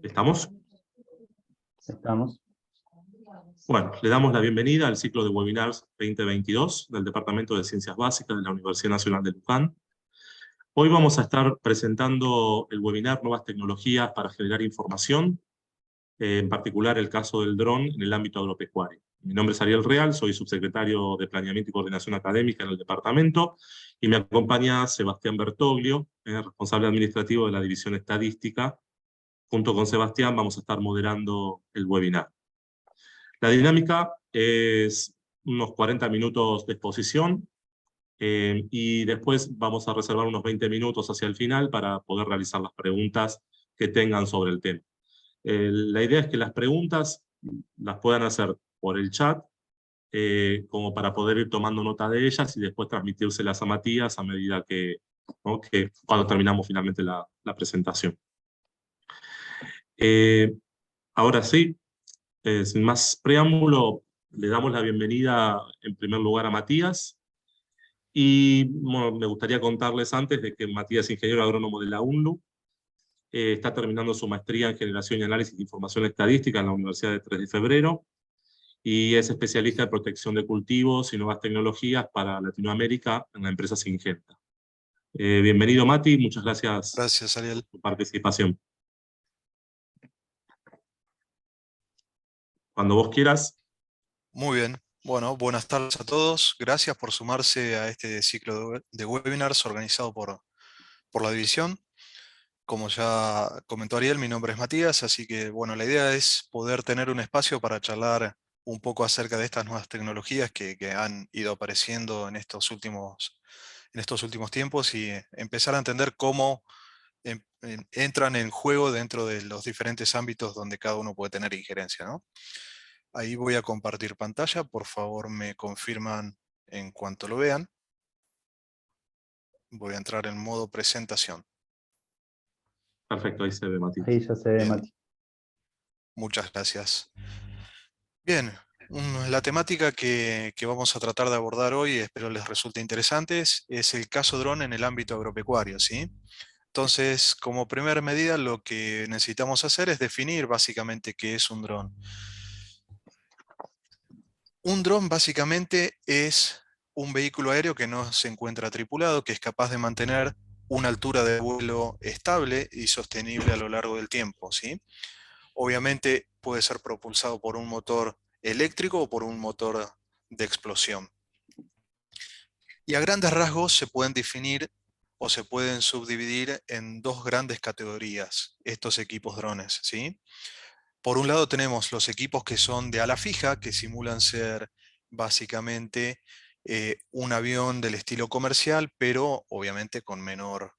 ¿Estamos? Estamos. Bueno, le damos la bienvenida al ciclo de webinars 2022 del Departamento de Ciencias Básicas de la Universidad Nacional de Luján. Hoy vamos a estar presentando el webinar Nuevas tecnologías para generar información, en particular el caso del dron en el ámbito agropecuario. Mi nombre es Ariel Real, soy subsecretario de Planeamiento y Coordinación Académica en el departamento, y me acompaña Sebastián Bertoglio, responsable administrativo de la División Estadística. Junto con Sebastián vamos a estar moderando el webinar. La dinámica es unos 40 minutos de exposición, y después vamos a reservar unos 20 minutos hacia el final para poder realizar las preguntas que tengan sobre el tema. La idea es que las preguntas las puedan hacer por el chat, como para poder ir tomando nota de ellas y después transmitírselas a Matías a medida que, ¿no?, que cuando terminamos finalmente la presentación. Ahora sí, sin más preámbulo, le damos la bienvenida en primer lugar a Matías. Y bueno, me gustaría contarles antes de que Matías es ingeniero agrónomo de la UNLU, está terminando su maestría en Generación y Análisis de Información Estadística en la Universidad de 3 de Febrero, y es especialista en protección de cultivos y nuevas tecnologías para Latinoamérica en la empresa Syngenta. Bienvenido, Mati, muchas gracias Gracias, Ariel. por tu participación. Cuando vos quieras. Muy bien. Bueno, buenas tardes a todos. Gracias por sumarse a este ciclo de webinars organizado por la división. Como ya comentó Ariel, mi nombre es Matías, así que bueno, la idea es poder tener un espacio para charlar un poco acerca de estas nuevas tecnologías que han ido apareciendo en estos últimos tiempos y empezar a entender cómo entran en juego dentro de los diferentes ámbitos donde cada uno puede tener injerencia, ¿no? Ahí voy a compartir pantalla, por favor me confirman en cuanto lo vean. Voy a entrar en modo presentación. Perfecto, ahí se ve, Mati. Ahí ya se ve, Bien. Mati. Muchas gracias. Bien, la temática que vamos a tratar de abordar hoy, espero les resulte interesante, es el caso dron en el ámbito agropecuario, ¿sí? Entonces, como primera medida, lo que necesitamos hacer es definir básicamente qué es un dron. Un dron básicamente es un vehículo aéreo que no se encuentra tripulado, que es capaz de mantener una altura de vuelo estable y sostenible a lo largo del tiempo, ¿sí? Obviamente puede ser propulsado por un motor eléctrico o por un motor de explosión. Y a grandes rasgos se pueden definir o se pueden subdividir en dos grandes categorías estos equipos drones, ¿sí? Por un lado tenemos los equipos que son de ala fija, que simulan ser básicamente un avión del estilo comercial, pero obviamente con menor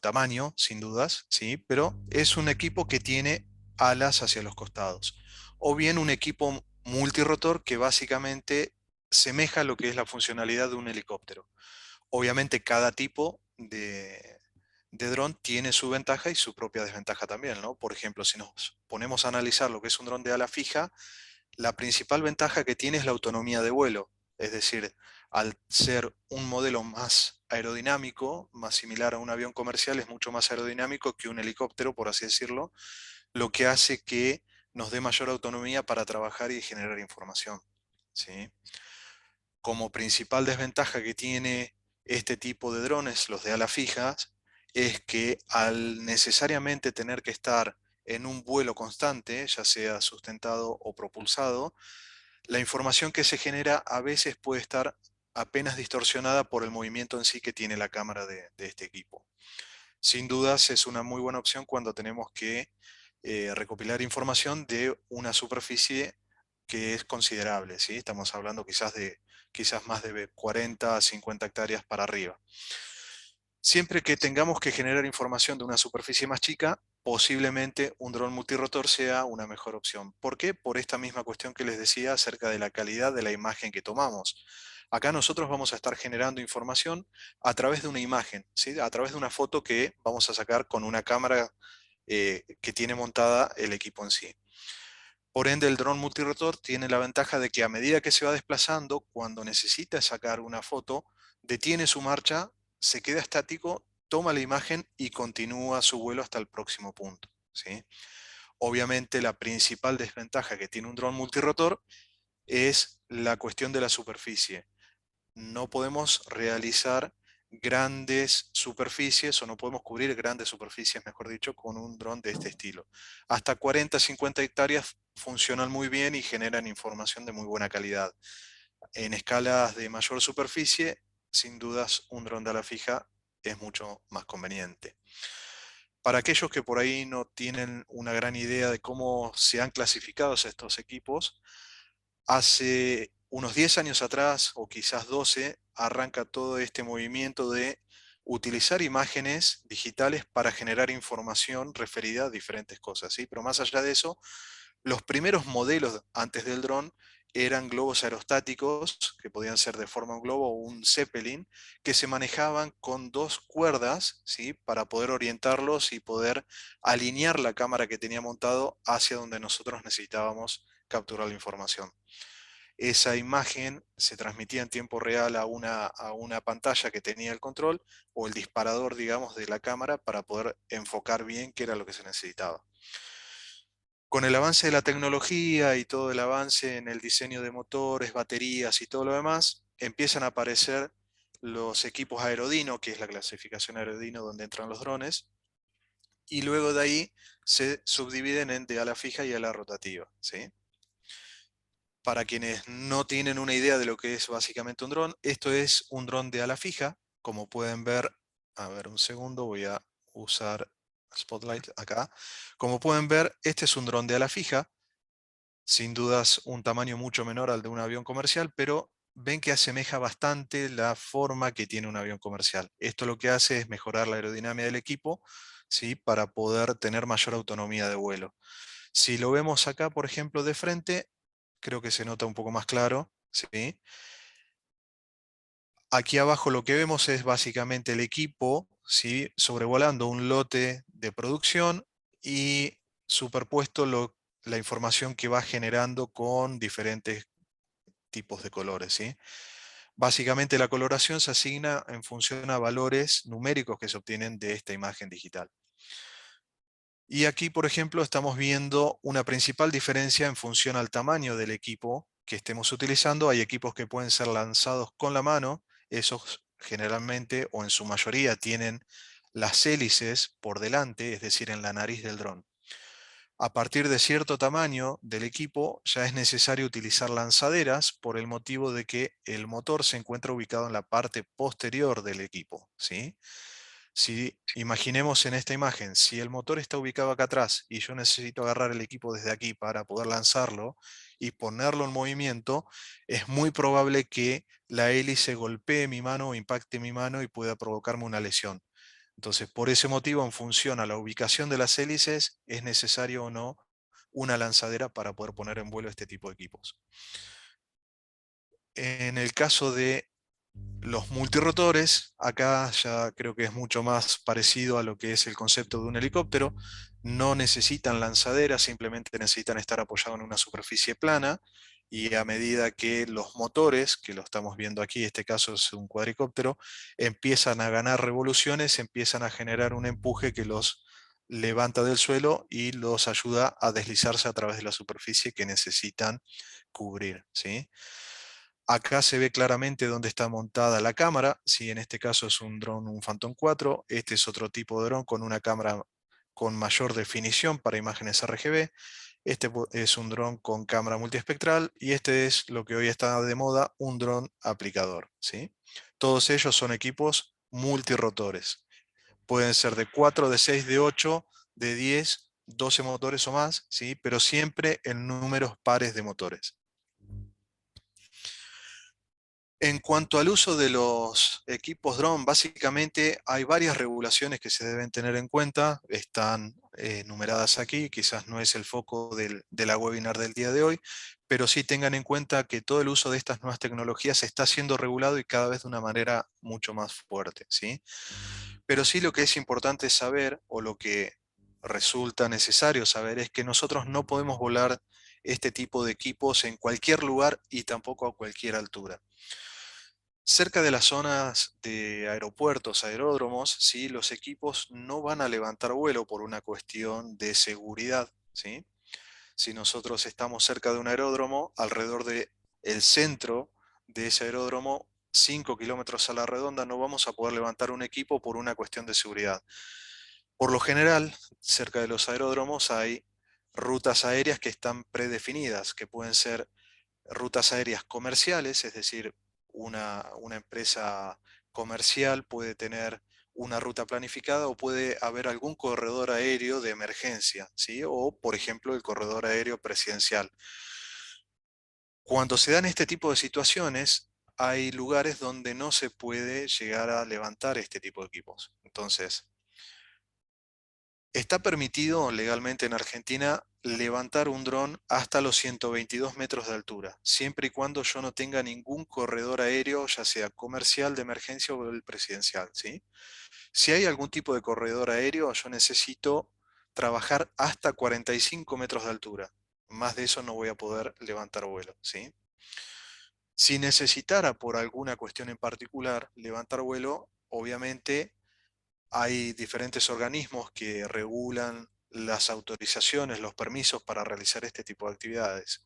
tamaño, sin dudas, ¿sí? Pero es un equipo que tiene alas hacia los costados. O bien un equipo multirotor que básicamente semeja lo que es la funcionalidad de un helicóptero. Obviamente cada tipo de dron tiene su ventaja y su propia desventaja también, ¿no? Por ejemplo, si nos ponemos a analizar lo que es un dron de ala fija, la principal ventaja que tiene es la autonomía de vuelo. Es decir, al ser un modelo más aerodinámico, más similar a un avión comercial, es mucho más aerodinámico que un helicóptero, por así decirlo, lo que hace que nos dé mayor autonomía para trabajar y generar información, ¿sí? Como principal desventaja que tiene este tipo de drones, los de ala fijas, es que al necesariamente tener que estar en un vuelo constante, ya sea sustentado o propulsado, la información que se genera a veces puede estar apenas distorsionada por el movimiento en sí que tiene la cámara de este equipo. Sin dudas es una muy buena opción cuando tenemos que recopilar información de una superficie que es considerable, ¿sí? Estamos hablando quizás más de 40 a 50 hectáreas para arriba. Siempre que tengamos que generar información de una superficie más chica, posiblemente un dron multirotor sea una mejor opción. ¿Por qué? Por esta misma cuestión que les decía acerca de la calidad de la imagen que tomamos. Acá nosotros vamos a estar generando información a través de una imagen, ¿sí? A través de una foto que vamos a sacar con una cámara que tiene montada el equipo en sí. Por ende, el dron multirotor tiene la ventaja de que a medida que se va desplazando, cuando necesita sacar una foto, detiene su marcha, se queda estático toma la imagen y continúa su vuelo hasta el próximo punto, ¿sí? Obviamente la principal desventaja que tiene un dron multirotor es la cuestión de la superficie. No podemos realizar grandes superficies, o no podemos cubrir grandes superficies, mejor dicho, con un dron de este estilo. Hasta 40, 50 hectáreas funcionan muy bien y generan información de muy buena calidad. En escalas de mayor superficie, sin dudas, un dron de ala fija es mucho más conveniente. Para aquellos que por ahí no tienen una gran idea de cómo se han clasificado estos equipos, hace unos 10 años atrás, o quizás 12, arranca todo este movimiento de utilizar imágenes digitales para generar información referida a diferentes cosas, ¿sí? Pero más allá de eso, los primeros modelos antes del dron eran globos aerostáticos, que podían ser de forma un globo o un Zeppelin, que se manejaban con 2 cuerdas, ¿sí? Para poder orientarlos y poder alinear la cámara que tenía montado hacia donde nosotros necesitábamos capturar la información. Esa imagen se transmitía en tiempo real a una pantalla que tenía el control o el disparador, digamos, de la cámara para poder enfocar bien qué era lo que se necesitaba. Con el avance de la tecnología y todo el avance en el diseño de motores, baterías y todo lo demás, empiezan a aparecer los equipos Aerodino, que es la clasificación Aerodino donde entran los drones, y luego de ahí se subdividen en de ala fija y ala rotativa, ¿sí? Para quienes no tienen una idea de lo que es básicamente un dron, esto es un dron de ala fija, como pueden ver, a ver un segundo, voy a usar Spotlight acá. Como pueden ver, este es un dron de ala fija, sin dudas un tamaño mucho menor al de un avión comercial, pero ven que asemeja bastante la forma que tiene un avión comercial. Esto lo que hace es mejorar la aerodinámica del equipo, ¿sí? Para poder tener mayor autonomía de vuelo. Si lo vemos acá, por ejemplo, de frente, creo que se nota un poco más claro, ¿sí? Aquí abajo lo que vemos es básicamente el equipo, ¿sí? Sobrevolando un lote de producción y superpuesto la información que va generando con diferentes tipos de colores, ¿sí? Básicamente la coloración se asigna en función a valores numéricos que se obtienen de esta imagen digital. Y aquí, por ejemplo, estamos viendo una principal diferencia en función al tamaño del equipo que estemos utilizando. Hay equipos que pueden ser lanzados con la mano, esos generalmente o en su mayoría tienen las hélices por delante, es decir, en la nariz del dron. A partir de cierto tamaño del equipo ya es necesario utilizar lanzaderas por el motivo de que el motor se encuentra ubicado en la parte posterior del equipo, ¿sí? Si imaginemos en esta imagen, si el motor está ubicado acá atrás y yo necesito agarrar el equipo desde aquí para poder lanzarlo y ponerlo en movimiento, es muy probable que la hélice golpee mi mano o impacte mi mano y pueda provocarme una lesión. Entonces, por ese motivo, en función a la ubicación de las hélices, es necesario o no una lanzadera para poder poner en vuelo este tipo de equipos. En el caso de los multirotores, acá ya creo que es mucho más parecido a lo que es el concepto de un helicóptero. No necesitan lanzaderas, simplemente necesitan estar apoyados en una superficie plana y a medida que los motores, que lo estamos viendo aquí, este caso es un cuadricóptero, empiezan a ganar revoluciones, empiezan a generar un empuje que los levanta del suelo y los ayuda a deslizarse a través de la superficie que necesitan cubrir, ¿sí? Acá se ve claramente dónde está montada la cámara. Si en este caso es un dron, un Phantom 4, este es otro tipo de dron con una cámara con mayor definición para imágenes RGB. Este es un dron con cámara multiespectral y este es lo que hoy está de moda, un dron aplicador, ¿sí? Todos ellos son equipos multirotores. Pueden ser de 4, de 6, de 8, de 10, 12 motores o más, ¿sí? Pero siempre en números pares de motores. En cuanto al uso de los equipos drone, básicamente hay varias regulaciones que se deben tener en cuenta, están numeradas aquí, quizás no es el foco de la webinar del día de hoy, pero sí tengan en cuenta que todo el uso de estas nuevas tecnologías está siendo regulado y cada vez de una manera mucho más fuerte, ¿sí? Pero sí lo que es importante saber, o lo que resulta necesario saber, es que nosotros no podemos volar este tipo de equipos en cualquier lugar y tampoco a cualquier altura. Cerca de las zonas de aeropuertos, aeródromos, ¿sí? Los equipos no van a levantar vuelo por una cuestión de seguridad, ¿sí? Si nosotros estamos cerca de un aeródromo, alrededor de el centro de ese aeródromo, 5 kilómetros a la redonda, no vamos a poder levantar un equipo por una cuestión de seguridad. Por lo general, cerca de los aeródromos hay rutas aéreas que están predefinidas, que pueden ser rutas aéreas comerciales, es decir, una empresa comercial puede tener una ruta planificada o puede haber algún corredor aéreo de emergencia, ¿sí? O, por ejemplo, el corredor aéreo presidencial. Cuando se dan este tipo de situaciones, hay lugares donde no se puede llegar a levantar este tipo de equipos. Entonces, está permitido legalmente en Argentina levantar un dron hasta los 122 metros de altura, siempre y cuando yo no tenga ningún corredor aéreo, ya sea comercial, de emergencia o el presidencial, ¿sí? Si hay algún tipo de corredor aéreo, yo necesito trabajar hasta 45 metros de altura. Más de eso no voy a poder levantar vuelo, ¿sí? Si necesitara por alguna cuestión en particular levantar vuelo, obviamente hay diferentes organismos que regulan las autorizaciones, los permisos para realizar este tipo de actividades.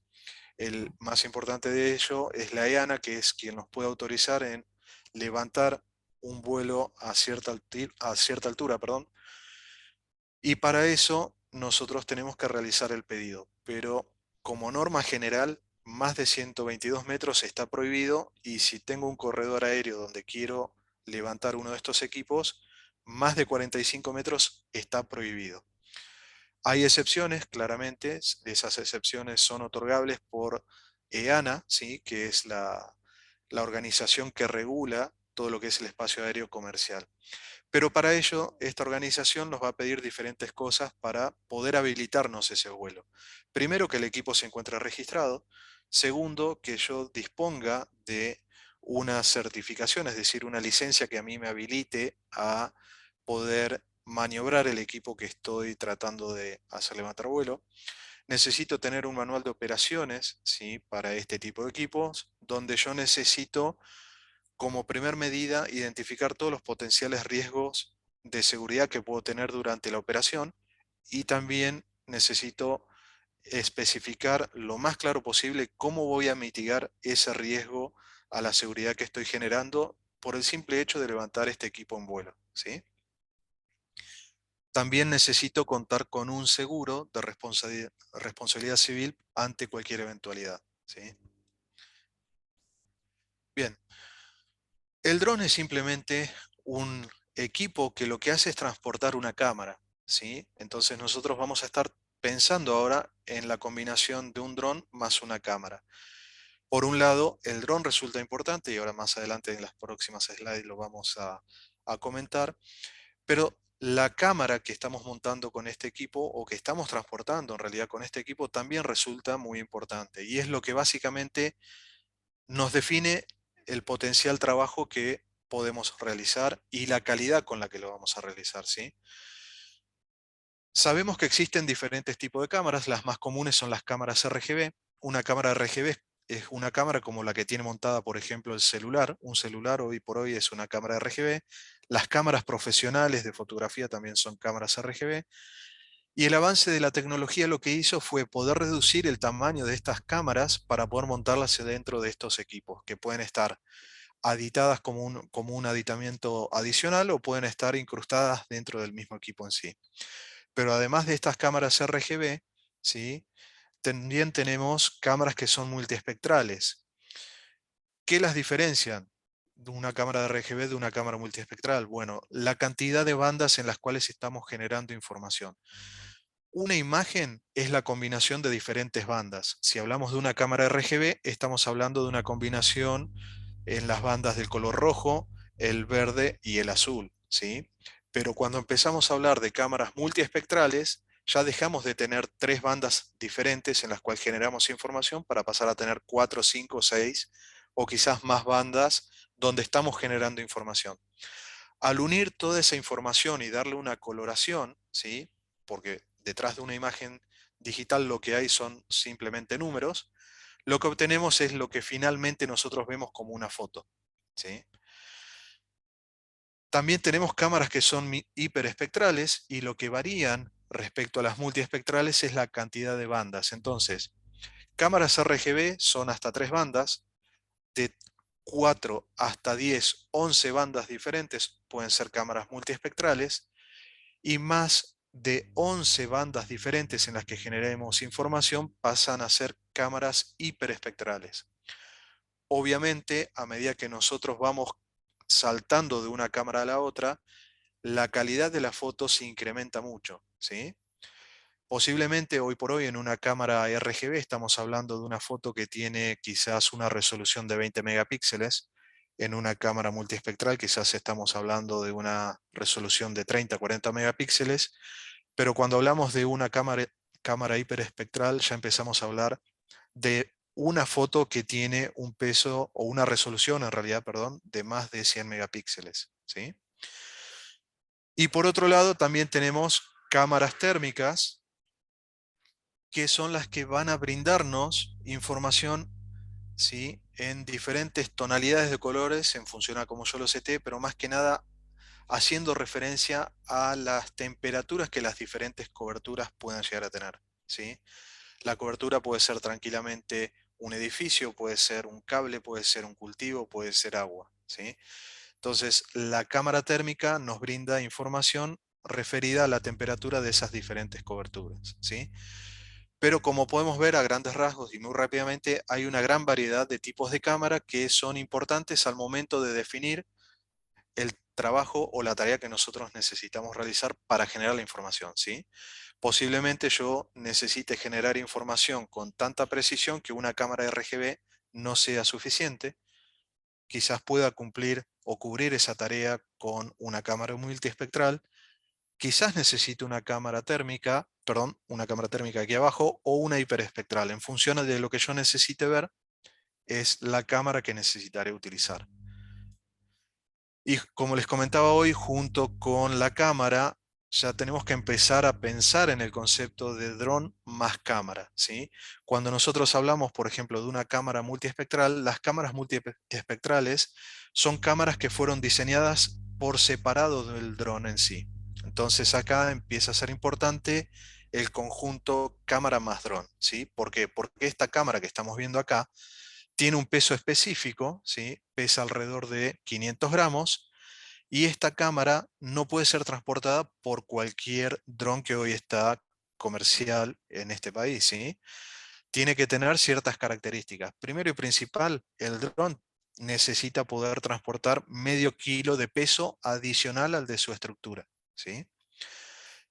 El más importante de ello es la EANA, que es quien nos puede autorizar en levantar un vuelo a cierta altura, perdón, y para eso nosotros tenemos que realizar el pedido. Pero como norma general, más de 122 metros está prohibido, y si tengo un corredor aéreo donde quiero levantar uno de estos equipos, más de 45 metros está prohibido. Hay excepciones, claramente, esas excepciones son otorgables por EANA, ¿sí? Que es la organización que regula todo lo que es el espacio aéreo comercial. Pero para ello, esta organización nos va a pedir diferentes cosas para poder habilitarnos ese vuelo. Primero, que el equipo se encuentre registrado. Segundo, que yo disponga de una certificación, es decir, una licencia que a mí me habilite a poder maniobrar el equipo que estoy tratando de hacer levantar vuelo. Necesito tener un manual de operaciones, ¿sí? Para este tipo de equipos, donde yo necesito, como primer medida, identificar todos los potenciales riesgos de seguridad que puedo tener durante la operación, y también necesito especificar lo más claro posible cómo voy a mitigar ese riesgo a la seguridad que estoy generando por el simple hecho de levantar este equipo en vuelo, ¿sí? También necesito contar con un seguro de responsabilidad civil ante cualquier eventualidad, ¿sí? Bien, el dron es simplemente un equipo que lo que hace es transportar una cámara, ¿sí? Entonces nosotros vamos a estar pensando ahora en la combinación de un dron más una cámara. Por un lado, el dron resulta importante, y ahora más adelante en las próximas slides lo vamos a comentar, pero la cámara que estamos montando con este equipo, o que estamos transportando en realidad con este equipo, también resulta muy importante, y es lo que básicamente nos define el potencial trabajo que podemos realizar y la calidad con la que lo vamos a realizar, ¿sí? Sabemos que existen diferentes tipos de cámaras. Las más comunes son las cámaras RGB. Una cámara RGB es una cámara como la que tiene montada, por ejemplo, el celular. Un celular hoy por hoy es una cámara RGB. Las cámaras profesionales de fotografía también son cámaras RGB. Y el avance de la tecnología lo que hizo fue poder reducir el tamaño de estas cámaras para poder montarlas dentro de estos equipos, que pueden estar aditadas como un aditamiento adicional, o pueden estar incrustadas dentro del mismo equipo en sí. Pero además de estas cámaras RGB, ¿sí? También tenemos cámaras que son multiespectrales. ¿Qué las diferencian de una cámara de RGB de una cámara multiespectral? Bueno, la cantidad de bandas en las cuales estamos generando información. Una imagen es la combinación de diferentes bandas. Si hablamos de una cámara RGB, estamos hablando de una combinación en las bandas del color rojo, el verde y el azul, ¿sí? Pero cuando empezamos a hablar de cámaras multiespectrales, ya dejamos de tener tres bandas diferentes en las cuales generamos información para pasar a tener 4, 5, 6 o quizás más bandas donde estamos generando información. Al unir toda esa información y darle una coloración, ¿sí? Porque detrás de una imagen digital lo que hay son simplemente números, lo que obtenemos es lo que finalmente nosotros vemos como una foto. ¿sí? También tenemos cámaras que son hiperespectrales y lo que varían respecto a las multiespectrales es la cantidad de bandas. Entonces, cámaras RGB son hasta 3 bandas, de 4 hasta 10, 11 bandas diferentes pueden ser cámaras multiespectrales y más de 11 bandas diferentes en las que generemos información pasan a ser cámaras hiperespectrales. Obviamente, a medida que nosotros vamos saltando de una cámara a la otra, la calidad de la foto se incrementa mucho, ¿sí? Posiblemente hoy por hoy en una cámara RGB estamos hablando de una foto que tiene quizás una resolución de 20 megapíxeles. En una cámara multiespectral quizás estamos hablando de una resolución de 30, 40 megapíxeles. Pero cuando hablamos de una cámara hiperespectral ya empezamos a hablar de una foto que tiene un peso o una resolución en realidad, perdón, de más de 100 megapíxeles, ¿sí? Y por otro lado también tenemos cámaras térmicas que son las que van a brindarnos información, ¿sí?, en diferentes tonalidades de colores en función a cómo yo lo seté, pero más que nada haciendo referencia a las temperaturas que las diferentes coberturas puedan llegar a tener, ¿sí? La cobertura puede ser tranquilamente un edificio, puede ser un cable, puede ser un cultivo, puede ser agua, ¿sí? Entonces, la cámara térmica nos brinda información referida a la temperatura de esas diferentes coberturas, ¿sí? Pero como podemos ver a grandes rasgos y muy rápidamente, hay una gran variedad de tipos de cámara que son importantes al momento de definir el trabajo o la tarea que nosotros necesitamos realizar para generar la información, ¿sí? Posiblemente yo necesite generar información con tanta precisión que una cámara RGB no sea suficiente. Quizás pueda cumplir o cubrir esa tarea con una cámara multiespectral. Quizás necesite una cámara térmica, perdón, una cámara térmica aquí abajo o una hiperespectral. En función de lo que yo necesite ver, es la cámara que necesitaré utilizar. Y como les comentaba hoy, junto con la cámara, ya tenemos que empezar a pensar en el concepto de dron más cámara, ¿sí? Cuando nosotros hablamos, por ejemplo, de una cámara multiespectral, las cámaras multiespectrales son cámaras que fueron diseñadas por separado del dron en sí. Entonces acá empieza a ser importante el conjunto cámara más dron, ¿sí? ¿Por qué? Porque esta cámara que estamos viendo acá tiene un peso específico, ¿sí? Pesa alrededor de 500 gramos, y esta cámara no puede ser transportada por cualquier dron que hoy está comercial en este país, ¿sí? Tiene que tener ciertas características. Primero y principal, el dron necesita poder transportar medio kilo de peso adicional al de su estructura, ¿sí?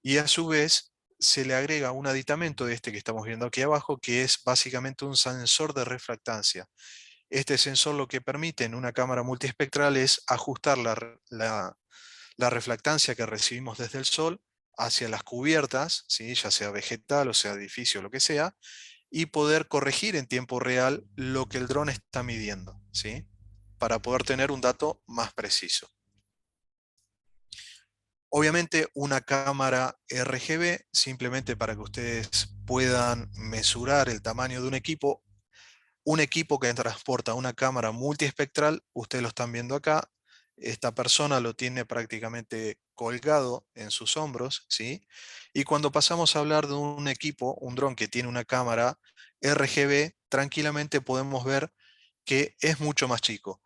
Y a su vez se le agrega un aditamento de este que estamos viendo aquí abajo, que es básicamente un sensor de refractancia. Este sensor lo que permite en una cámara multiespectral es ajustar la refractancia que recibimos desde el sol hacia las cubiertas, ¿sí?, ya sea vegetal o sea edificio, lo que sea, y poder corregir en tiempo real lo que el dron está midiendo, ¿sí?, para poder tener un dato más preciso. Obviamente una cámara RGB, simplemente para que ustedes puedan mesurar el tamaño de un equipo que transporta una cámara multiespectral, ustedes lo están viendo acá, esta persona lo tiene prácticamente colgado en sus hombros, ¿sí? Y cuando pasamos a hablar de un equipo, un dron que tiene una cámara RGB, tranquilamente podemos ver que es mucho más chico.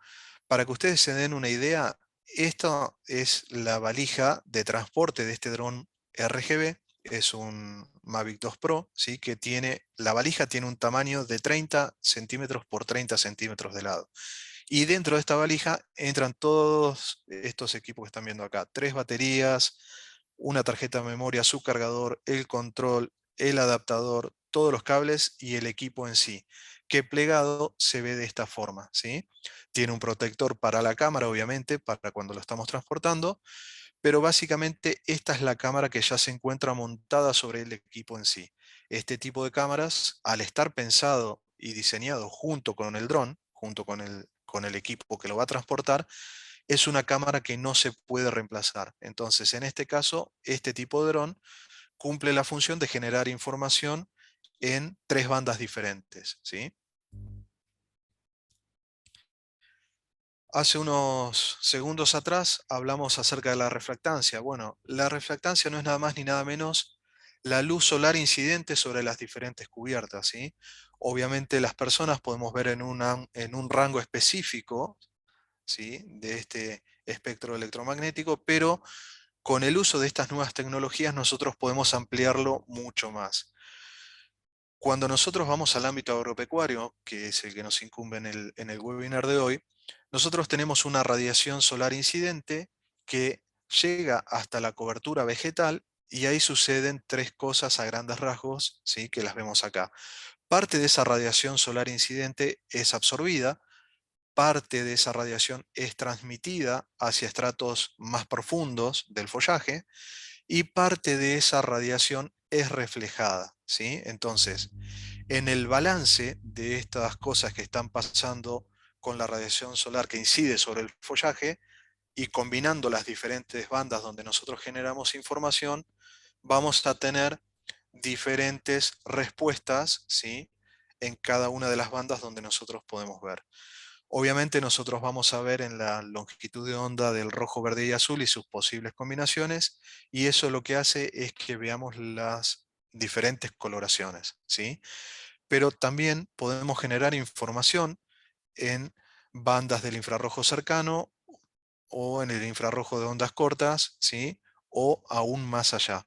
Para que ustedes se den una idea, esta es la valija de transporte de este dron RGB. Es un Mavic 2 Pro, ¿sí?, que la valija tiene un tamaño de 30 centímetros por 30 centímetros de lado. Y dentro de esta valija entran todos estos equipos que están viendo acá. 3 baterías, una tarjeta de memoria, su cargador, el control, el adaptador, todos los cables y el equipo en sí, que plegado se ve de esta forma, ¿sí? Tiene un protector para la cámara, obviamente, para cuando lo estamos transportando, pero básicamente esta es la cámara que ya se encuentra montada sobre el equipo en sí. Este tipo de cámaras, al estar pensado y diseñado junto con el dron, junto con el equipo que lo va a transportar, es una cámara que no se puede reemplazar. Entonces, en este caso, este tipo de dron cumple la función de generar información en 3 bandas diferentes, ¿sí? Hace unos segundos atrás hablamos acerca de la refractancia. Bueno, la refractancia no es nada más ni nada menos la luz solar incidente sobre las diferentes cubiertas, ¿sí? Obviamente las personas podemos ver en un rango específico, ¿sí?, de este espectro electromagnético, pero con el uso de estas nuevas tecnologías nosotros podemos ampliarlo mucho más. Cuando nosotros vamos al ámbito agropecuario, que es el que nos incumbe en el webinar de hoy, nosotros tenemos una radiación solar incidente que llega hasta la cobertura vegetal y ahí suceden tres cosas a grandes rasgos, ¿sí?, que las vemos acá. Parte de esa radiación solar incidente es absorbida, parte de esa radiación es transmitida hacia estratos más profundos del follaje y parte de esa radiación es reflejada, ¿sí? Entonces, en el balance de estas cosas que están pasando con la radiación solar que incide sobre el follaje y combinando las diferentes bandas donde nosotros generamos información, vamos a tener diferentes respuestas, ¿sí?, en cada una de las bandas donde nosotros podemos ver. Obviamente nosotros vamos a ver en la longitud de onda del rojo, verde y azul y sus posibles combinaciones, y eso lo que hace es que veamos las diferentes coloraciones, ¿sí? Pero también podemos generar información en bandas del infrarrojo cercano o en el infrarrojo de ondas cortas, ¿sí?, o aún más allá.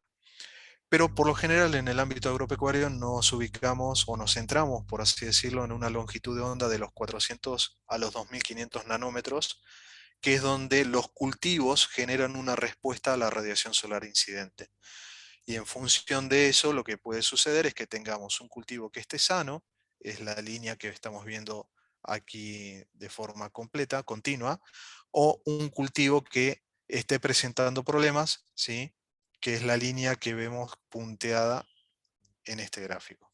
Pero por lo general en el ámbito agropecuario nos ubicamos o nos centramos, por así decirlo, en una longitud de onda de los 400 a los 2500 nanómetros, que es donde los cultivos generan una respuesta a la radiación solar incidente. Y en función de eso, lo que puede suceder es que tengamos un cultivo que esté sano, es la línea que estamos viendo aquí de forma completa, continua, o un cultivo que esté presentando problemas, ¿sí?, que es la línea que vemos punteada en este gráfico.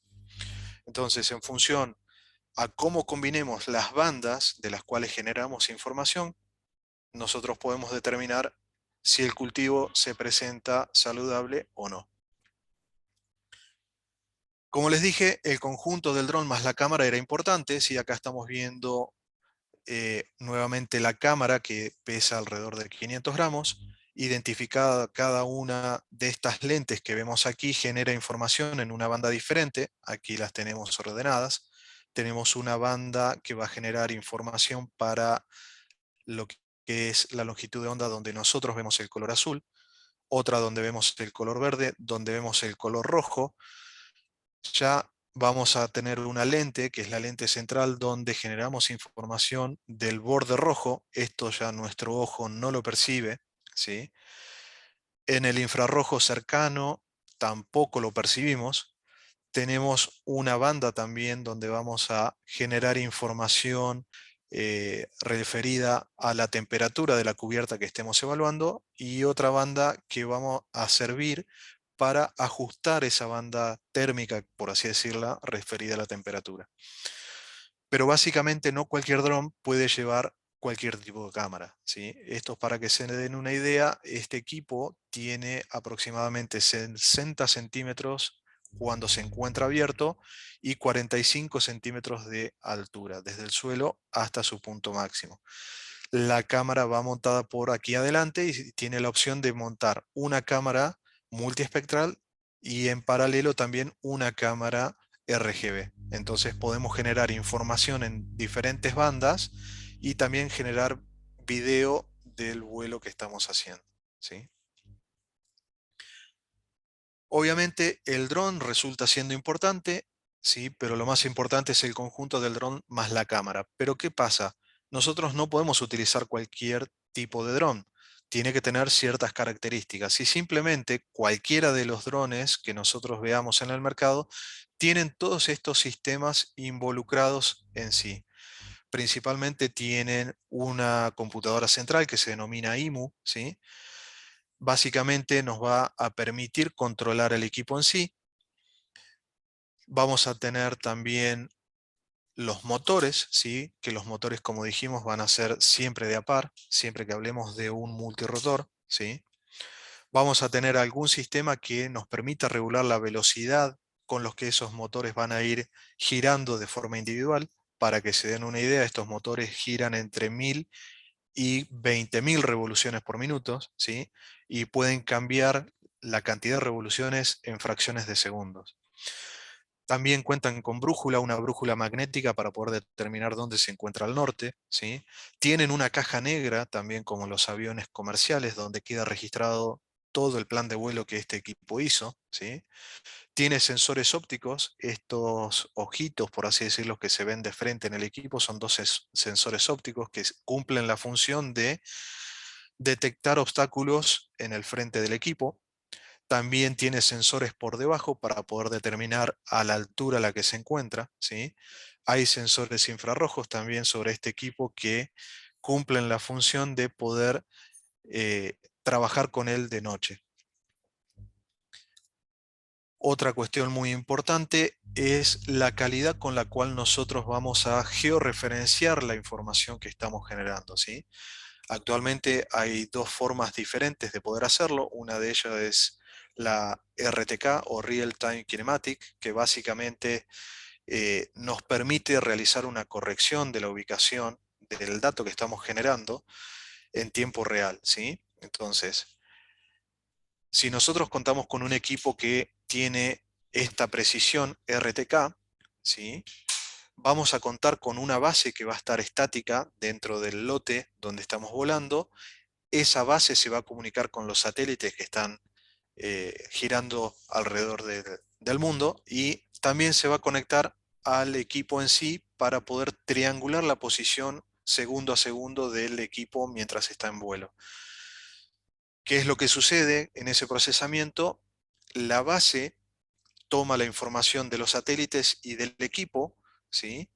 Entonces, en función a cómo combinemos las bandas de las cuales generamos información, nosotros podemos determinar si el cultivo se presenta saludable o no. Como les dije, el conjunto del dron más la cámara era importante. Si acá estamos viendo nuevamente la cámara, que pesa alrededor de 500 gramos, identificada cada una de estas lentes que vemos aquí genera información en una banda diferente. Aquí las tenemos ordenadas. Tenemos una banda que va a generar información para lo que es la longitud de onda donde nosotros vemos el color azul, otra donde vemos el color verde, donde vemos el color rojo. Ya vamos a tener una lente, que es la lente central, donde generamos información del borde rojo. Esto ya nuestro ojo no lo percibe, ¿sí? En el infrarrojo cercano tampoco lo percibimos. Tenemos una banda también donde vamos a generar información referida a la temperatura de la cubierta que estemos evaluando, y otra banda que vamos a servir para ajustar esa banda térmica, por así decirla, referida a la temperatura. Pero básicamente no cualquier dron puede llevar cualquier tipo de cámara, ¿sí? Esto es para que se den una idea. Este equipo tiene aproximadamente 60 centímetros cuando se encuentra abierto y 45 centímetros de altura, desde el suelo hasta su punto máximo. La cámara va montada por aquí adelante y tiene la opción de montar una cámara multiespectral y en paralelo también una cámara RGB. Entonces podemos generar información en diferentes bandas y también generar video del vuelo que estamos haciendo, ¿sí? Obviamente el dron resulta siendo importante, sí, pero lo más importante es el conjunto del dron más la cámara. Pero ¿qué pasa? Nosotros no podemos utilizar cualquier tipo de dron. Tiene que tener ciertas características. Y simplemente cualquiera de los drones que nosotros veamos en el mercado tienen todos estos sistemas involucrados en sí. Principalmente tienen una computadora central que se denomina IMU, ¿sí? Básicamente nos va a permitir controlar el equipo en sí. Vamos a tener también los motores, ¿sí?, que los motores, como dijimos, van a ser siempre de a par, siempre que hablemos de un multirotor, ¿sí? Vamos a tener algún sistema que nos permita regular la velocidad con los que esos motores van a ir girando de forma individual. Para que se den una idea, estos motores giran entre 1000 y 20.000 revoluciones por minuto, ¿sí? Y pueden cambiar la cantidad de revoluciones en fracciones de segundos. También cuentan con brújula, una brújula magnética para poder determinar dónde se encuentra el norte, ¿sí? Tienen una caja negra, también como los aviones comerciales, donde queda registrado todo el plan de vuelo que este equipo hizo, ¿sí? Tiene sensores ópticos, estos ojitos, por así decirlo, que se ven de frente en el equipo, son dos sensores ópticos que cumplen la función de detectar obstáculos en el frente del equipo. También tiene sensores por debajo para poder determinar a la altura a la que se encuentra, ¿sí? Hay sensores infrarrojos también sobre este equipo que cumplen la función de poder trabajar con él de noche. Otra cuestión muy importante es la calidad con la cual nosotros vamos a georreferenciar la información que estamos generando, ¿sí? Actualmente hay dos formas diferentes de poder hacerlo. Una de ellas es la RTK o Real Time Kinematic, que básicamente nos permite realizar una corrección de la ubicación del dato que estamos generando en tiempo real, ¿sí? Entonces, si nosotros contamos con un equipo que tiene esta precisión RTK, ¿sí? Vamos a contar con una base que va a estar estática dentro del lote donde estamos volando. Esa base se va a comunicar con los satélites que están girando alrededor del mundo, y también se va a conectar al equipo en sí para poder triangular la posición segundo a segundo del equipo mientras está en vuelo. ¿Qué es lo que sucede en ese procesamiento? La base toma la información de los satélites y del equipo, ¿sí?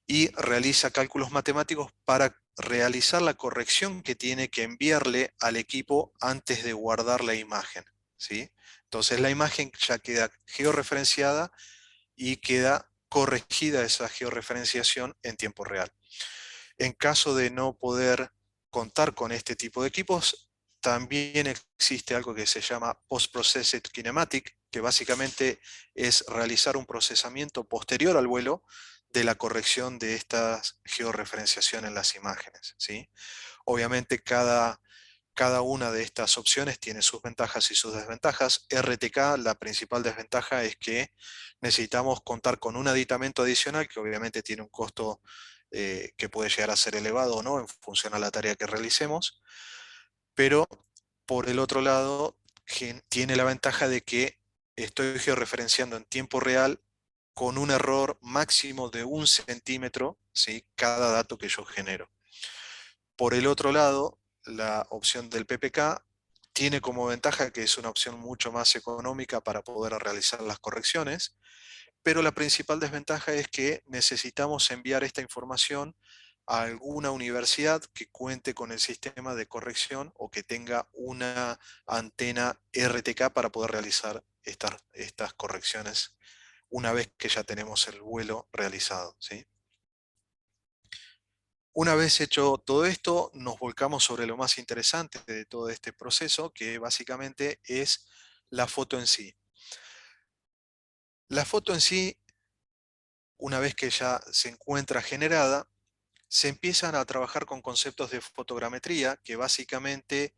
Y realiza cálculos matemáticos para realizar la corrección que tiene que enviarle al equipo antes de guardar la imagen, ¿sí? Entonces la imagen ya queda georreferenciada y queda corregida esa georreferenciación en tiempo real. En caso de no poder contar con este tipo de equipos, también existe algo que se llama Post-Processed Kinematic, que básicamente es realizar un procesamiento posterior al vuelo de la corrección de esta georreferenciación en las imágenes, ¿sí? Obviamente cada una de estas opciones tiene sus ventajas y sus desventajas. RTK, la principal desventaja es que necesitamos contar con un aditamento adicional que obviamente tiene un costo que puede llegar a ser elevado o no en función a la tarea que realicemos, pero por el otro lado tiene la ventaja de que estoy georreferenciando en tiempo real con un error máximo de 1 centímetro, ¿sí? Cada dato que yo genero. Por el otro lado, la opción del PPK tiene como ventaja que es una opción mucho más económica para poder realizar las correcciones, pero la principal desventaja es que necesitamos enviar esta información a alguna universidad que cuente con el sistema de corrección o que tenga una antena RTK para poder realizar estas correcciones una vez que ya tenemos el vuelo realizado, ¿sí? Una vez hecho todo esto, nos volcamos sobre lo más interesante de todo este proceso, que básicamente es la foto en sí. La foto en sí, una vez que ya se encuentra generada, se empiezan a trabajar con conceptos de fotogrametría, que básicamente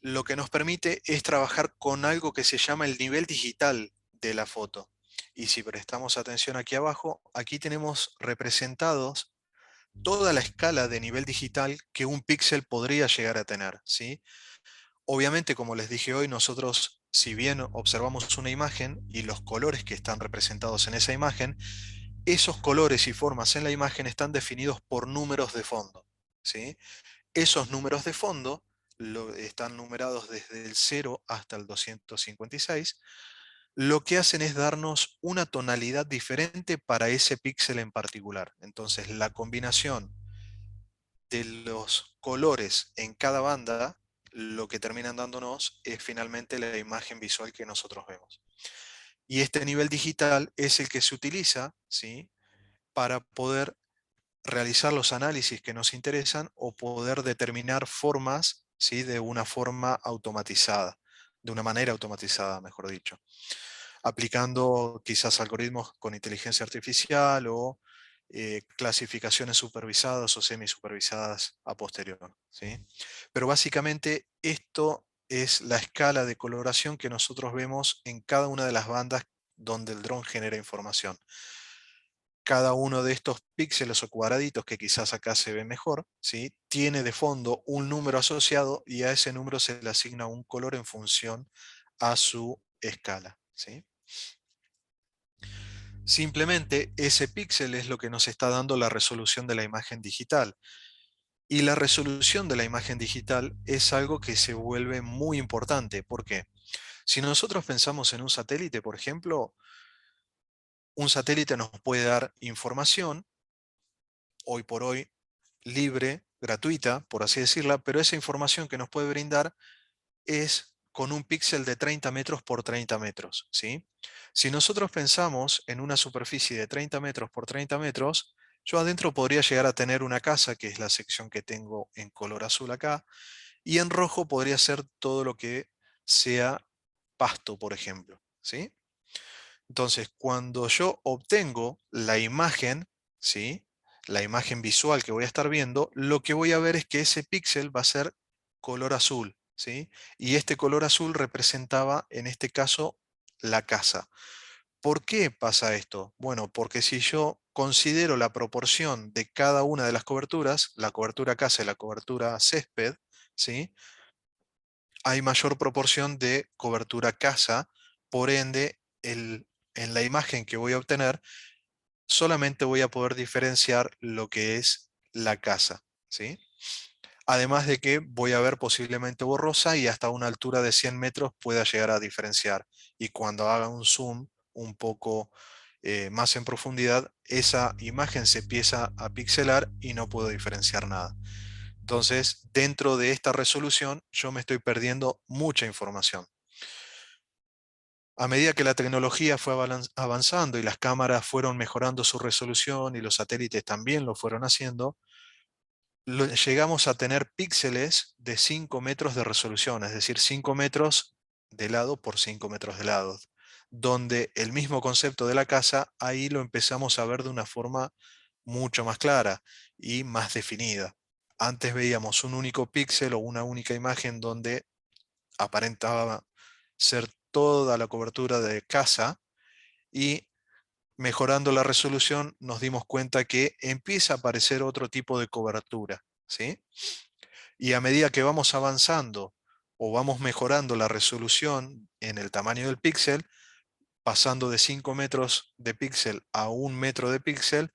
lo que nos permite es trabajar con algo que se llama el nivel digital de la foto. Y si prestamos atención aquí abajo, aquí tenemos representados toda la escala de nivel digital que un píxel podría llegar a tener, ¿sí? Obviamente, como les dije hoy, nosotros, si bien observamos una imagen y los colores que están representados en esa imagen, esos colores y formas en la imagen están definidos por números de fondo, ¿sí? Esos números de fondo están numerados desde el 0 hasta el 256. Lo que hacen es darnos una tonalidad diferente para ese píxel en particular. Entonces, la combinación de los colores en cada banda, lo que terminan dándonos es finalmente la imagen visual que nosotros vemos. Y este nivel digital es el que se utiliza, ¿sí?, para poder realizar los análisis que nos interesan o poder determinar formas, ¿sí?, de una forma automatizada, de una manera automatizada, mejor dicho, aplicando quizás algoritmos con inteligencia artificial o clasificaciones supervisadas o semisupervisadas a posterior, ¿sí? Pero básicamente esto es la escala de coloración que nosotros vemos en cada una de las bandas donde el dron genera información. Cada uno de estos píxeles o cuadraditos, que quizás acá se ve mejor, ¿sí? Tiene de fondo un número asociado y a ese número se le asigna un color en función a su escala, ¿sí? Simplemente ese píxel es lo que nos está dando la resolución de la imagen digital. Y la resolución de la imagen digital es algo que se vuelve muy importante. ¿Por qué? Si nosotros pensamos en un satélite, por ejemplo, un satélite nos puede dar información, hoy por hoy, libre, gratuita, por así decirla, pero esa información que nos puede brindar es con un píxel de 30 metros por 30 metros, ¿sí? Si nosotros pensamos en una superficie de 30 metros por 30 metros, yo adentro podría llegar a tener una casa, que es la sección que tengo en color azul acá, y en rojo podría ser todo lo que sea pasto, por ejemplo, ¿sí? Entonces, cuando yo obtengo la imagen, ¿sí? La imagen visual que voy a estar viendo, lo que voy a ver es que ese píxel va a ser color azul, ¿sí? Y este color azul representaba, en este caso, la casa. ¿Por qué pasa esto? Bueno, porque si yo considero la proporción de cada una de las coberturas, la cobertura casa y la cobertura césped, ¿sí? Hay mayor proporción de cobertura casa, por ende, en la imagen que voy a obtener, solamente voy a poder diferenciar lo que es la casa, ¿sí? Además de que voy a ver posiblemente borrosa y hasta una altura de 100 metros pueda llegar a diferenciar. Y cuando haga un zoom un poco más en profundidad, esa imagen se empieza a pixelar y no puedo diferenciar nada. Entonces, dentro de esta resolución, yo me estoy perdiendo mucha información. A medida que la tecnología fue avanzando y las cámaras fueron mejorando su resolución y los satélites también lo fueron haciendo, llegamos a tener píxeles de 5 metros de resolución, es decir, 5 metros de lado por 5 metros de lado, donde el mismo concepto de la casa, ahí lo empezamos a ver de una forma mucho más clara y más definida. Antes veíamos un único píxel o una única imagen donde aparentaba ser toda la cobertura de casa, y mejorando la resolución nos dimos cuenta que empieza a aparecer otro tipo de cobertura, ¿sí? Y a medida que vamos avanzando o vamos mejorando la resolución en el tamaño del píxel, pasando de 5 metros de píxel a 1 metro de píxel,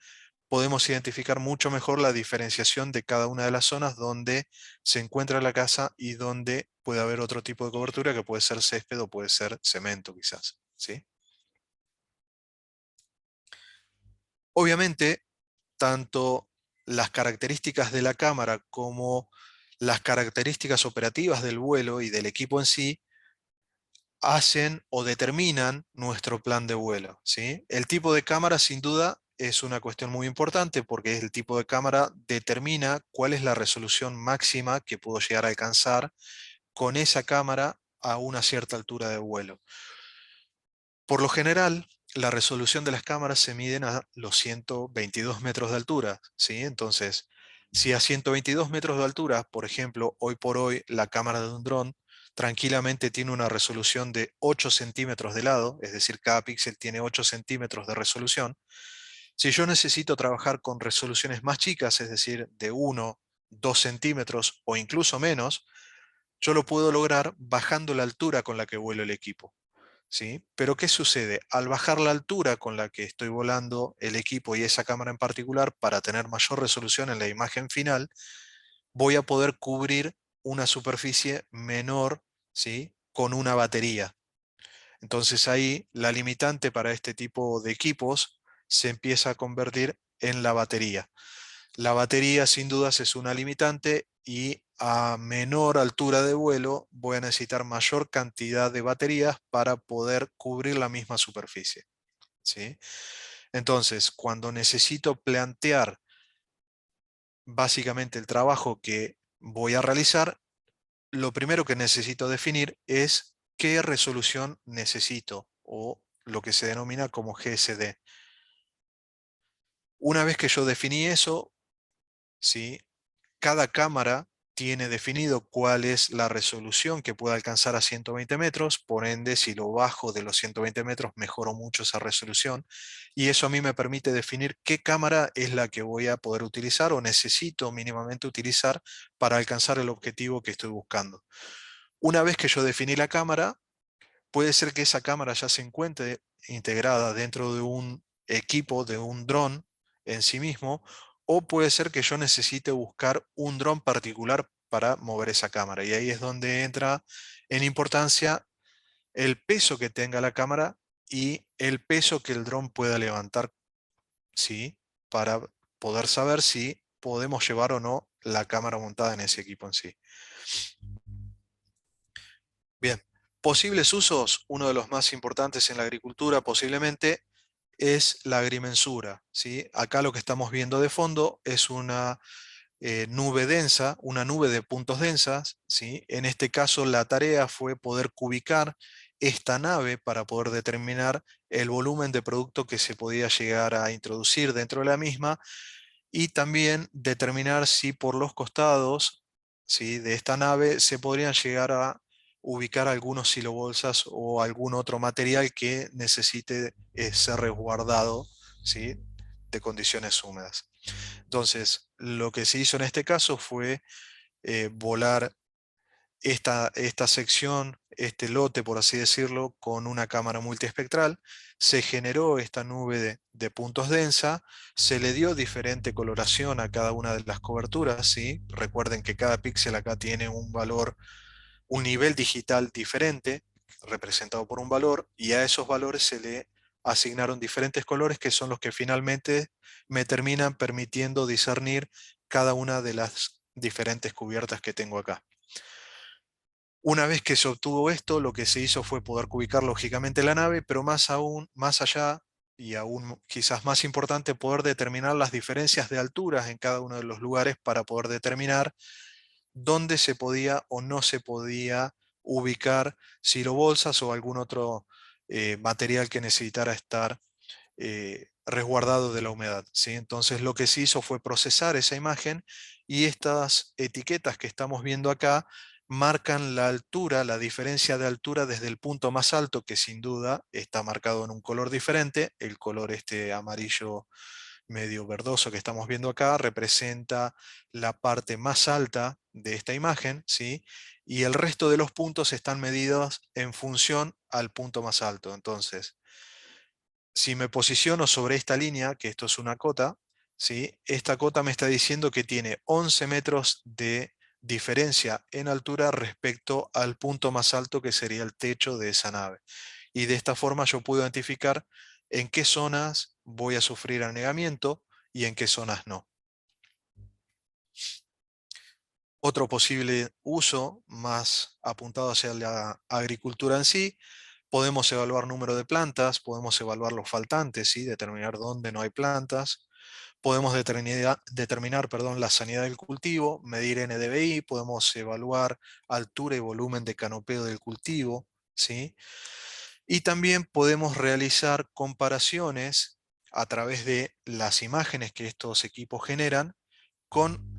podemos identificar mucho mejor la diferenciación de cada una de las zonas donde se encuentra la casa y donde puede haber otro tipo de cobertura, que puede ser césped o puede ser cemento quizás, ¿sí? Obviamente, tanto las características de la cámara como las características operativas del vuelo y del equipo en sí hacen o determinan nuestro plan de vuelo, ¿sí? El tipo de cámara, sin duda, es una cuestión muy importante, porque el tipo de cámara determina cuál es la resolución máxima que puedo llegar a alcanzar con esa cámara a una cierta altura de vuelo. Por lo general, la resolución de las cámaras se miden a los 122 metros de altura, ¿sí? Entonces, si a 122 metros de altura, por ejemplo, hoy por hoy la cámara de un dron tranquilamente tiene una resolución de 8 centímetros de lado, es decir, cada píxel tiene 8 centímetros de resolución. Si yo necesito trabajar con resoluciones más chicas, es decir, de 1, 2 centímetros o incluso menos, yo lo puedo lograr bajando la altura con la que vuelo el equipo, ¿sí? Pero ¿qué sucede? Al bajar la altura con la que estoy volando el equipo y esa cámara en particular, para tener mayor resolución en la imagen final, voy a poder cubrir una superficie menor, ¿sí? Con una batería. Entonces ahí la limitante para este tipo de equipos se empieza a convertir en la batería. La batería sin dudas es una limitante, y a menor altura de vuelo voy a necesitar mayor cantidad de baterías para poder cubrir la misma superficie, ¿sí? Entonces, cuando necesito plantear básicamente el trabajo que voy a realizar, lo primero que necesito definir es qué resolución necesito, o lo que se denomina como GSD. Una vez que yo definí eso, ¿sí? Cada cámara tiene definido cuál es la resolución que puede alcanzar a 120 metros, por ende, si lo bajo de los 120 metros, mejoro mucho esa resolución, y eso a mí me permite definir qué cámara es la que voy a poder utilizar o necesito mínimamente utilizar para alcanzar el objetivo que estoy buscando. Una vez que yo definí la cámara, puede ser que esa cámara ya se encuentre integrada dentro de un equipo, de un dron en sí mismo, o puede ser que yo necesite buscar un dron particular para mover esa cámara. Y ahí es donde entra en importancia el peso que tenga la cámara y el peso que el dron pueda levantar, ¿sí? Para poder saber si podemos llevar o no la cámara montada en ese equipo en sí. Bien, posibles usos, uno de los más importantes en la agricultura posiblemente es la agrimensura, ¿sí? Acá lo que estamos viendo de fondo es una nube densa, una nube de puntos densas, ¿sí? En este caso la tarea fue poder cubicar esta nave para poder determinar el volumen de producto que se podía llegar a introducir dentro de la misma y también determinar si por los costados, ¿sí?, de esta nave se podrían llegar a ubicar algunos silobolsas o algún otro material que necesite ser resguardado, ¿sí?, de condiciones húmedas. Entonces, lo que se hizo en este caso fue volar esta sección, este lote, por así decirlo, con una cámara multiespectral. Se generó esta nube de puntos densa, se le dio diferente coloración a cada una de las coberturas, ¿sí? Recuerden que cada píxel acá tiene un valor, un nivel digital diferente, representado por un valor, y a esos valores se le asignaron diferentes colores que son los que finalmente me terminan permitiendo discernir cada una de las diferentes cubiertas que tengo acá. Una vez que se obtuvo esto, lo que se hizo fue poder cubicar lógicamente la nave, pero más aún, más allá y aún quizás más importante, poder determinar las diferencias de alturas en cada uno de los lugares para poder determinar dónde se podía o no se podía ubicar silobolsas o algún otro material que necesitara estar resguardado de la humedad, ¿sí? Entonces lo que se hizo fue procesar esa imagen y estas etiquetas que estamos viendo acá marcan la altura, la diferencia de altura desde el punto más alto, que sin duda está marcado en un color diferente. El color este amarillo medio verdoso que estamos viendo acá representa la parte más alta de esta imagen, ¿sí? Y el resto de los puntos están medidos en función al punto más alto. Entonces, si me posiciono sobre esta línea, que esto es una cota, ¿sí?, esta cota me está diciendo que tiene 11 metros de diferencia en altura respecto al punto más alto que sería el techo de esa nave. Y de esta forma yo puedo identificar en qué zonas voy a sufrir anegamiento y en qué zonas no. Otro posible uso más apuntado hacia la agricultura en sí, podemos evaluar número de plantas, podemos evaluar los faltantes, ¿sí?, determinar dónde no hay plantas, podemos determinar, perdón, la sanidad del cultivo, medir NDVI, podemos evaluar altura y volumen de canopeo del cultivo, ¿sí? Y también podemos realizar comparaciones a través de las imágenes que estos equipos generan con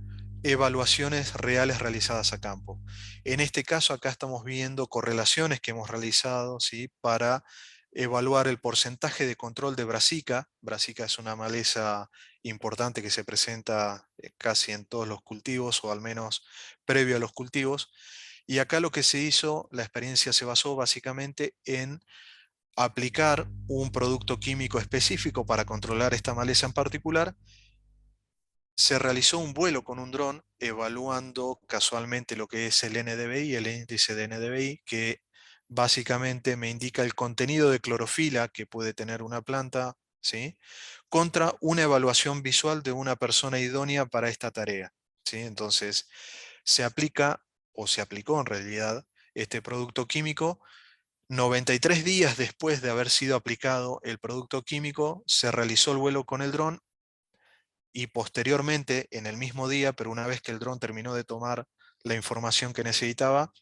evaluaciones reales realizadas a campo. En este caso, acá estamos viendo correlaciones que hemos realizado, ¿sí?, para evaluar el porcentaje de control de brassica. Brassica es una maleza importante que se presenta casi en todos los cultivos, o al menos previo a los cultivos. Y acá lo que se hizo, la experiencia se basó básicamente en aplicar un producto químico específico para controlar esta maleza en particular. Se realizó un vuelo con un dron evaluando casualmente lo que es el NDVI, el índice de NDVI, que básicamente me indica el contenido de clorofila que puede tener una planta, ¿sí?, contra una evaluación visual de una persona idónea para esta tarea, ¿sí? Entonces, se aplica, o se aplicó en realidad, este producto químico. 93 días después de haber sido aplicado el producto químico, se realizó el vuelo con el dron y posteriormente, en el mismo día, pero una vez que el dron terminó de tomar la información que necesitaba,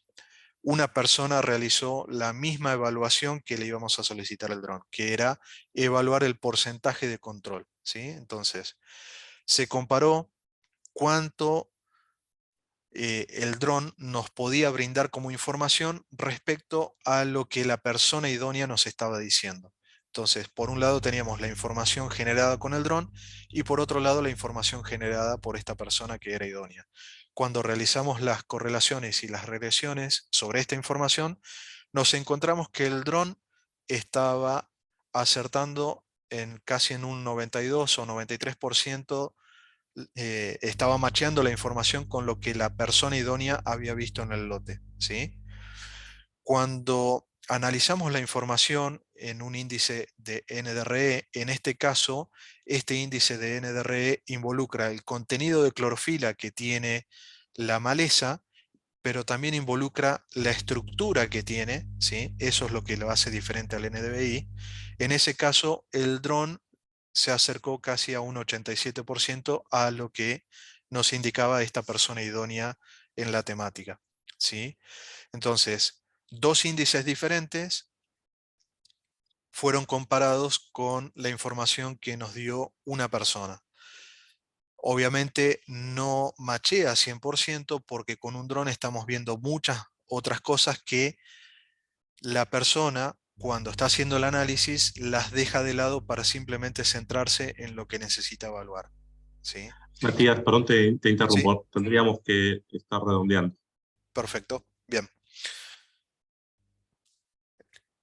una persona realizó la misma evaluación que le íbamos a solicitar al dron, que era evaluar el porcentaje de control, ¿sí? Entonces, se comparó cuánto el dron nos podía brindar como información respecto a lo que la persona idónea nos estaba diciendo. Entonces, por un lado teníamos la información generada con el dron y por otro lado la información generada por esta persona que era idónea. Cuando realizamos las correlaciones y las regresiones sobre esta información, nos encontramos que el dron estaba acertando casi en un 92 o 93%, estaba macheando la información con lo que la persona idónea había visto en el lote, ¿sí? Cuando analizamos la información en un índice de NDRE, en este caso, este índice de NDRE involucra el contenido de clorofila que tiene la maleza, pero también involucra la estructura que tiene, ¿sí? Eso es lo que lo hace diferente al NDVI. En ese caso, el dron se acercó casi a un 87% a lo que nos indicaba esta persona idónea en la temática, ¿sí? Entonces, dos índices diferentes fueron comparados con la información que nos dio una persona. Obviamente no machea 100% porque con un dron estamos viendo muchas otras cosas que la persona, cuando está haciendo el análisis, las deja de lado para simplemente centrarse en lo que necesita evaluar, ¿sí? Matías, perdón, te ¿Sí? interrumpo. Tendríamos que estar redondeando. Perfecto. Bien.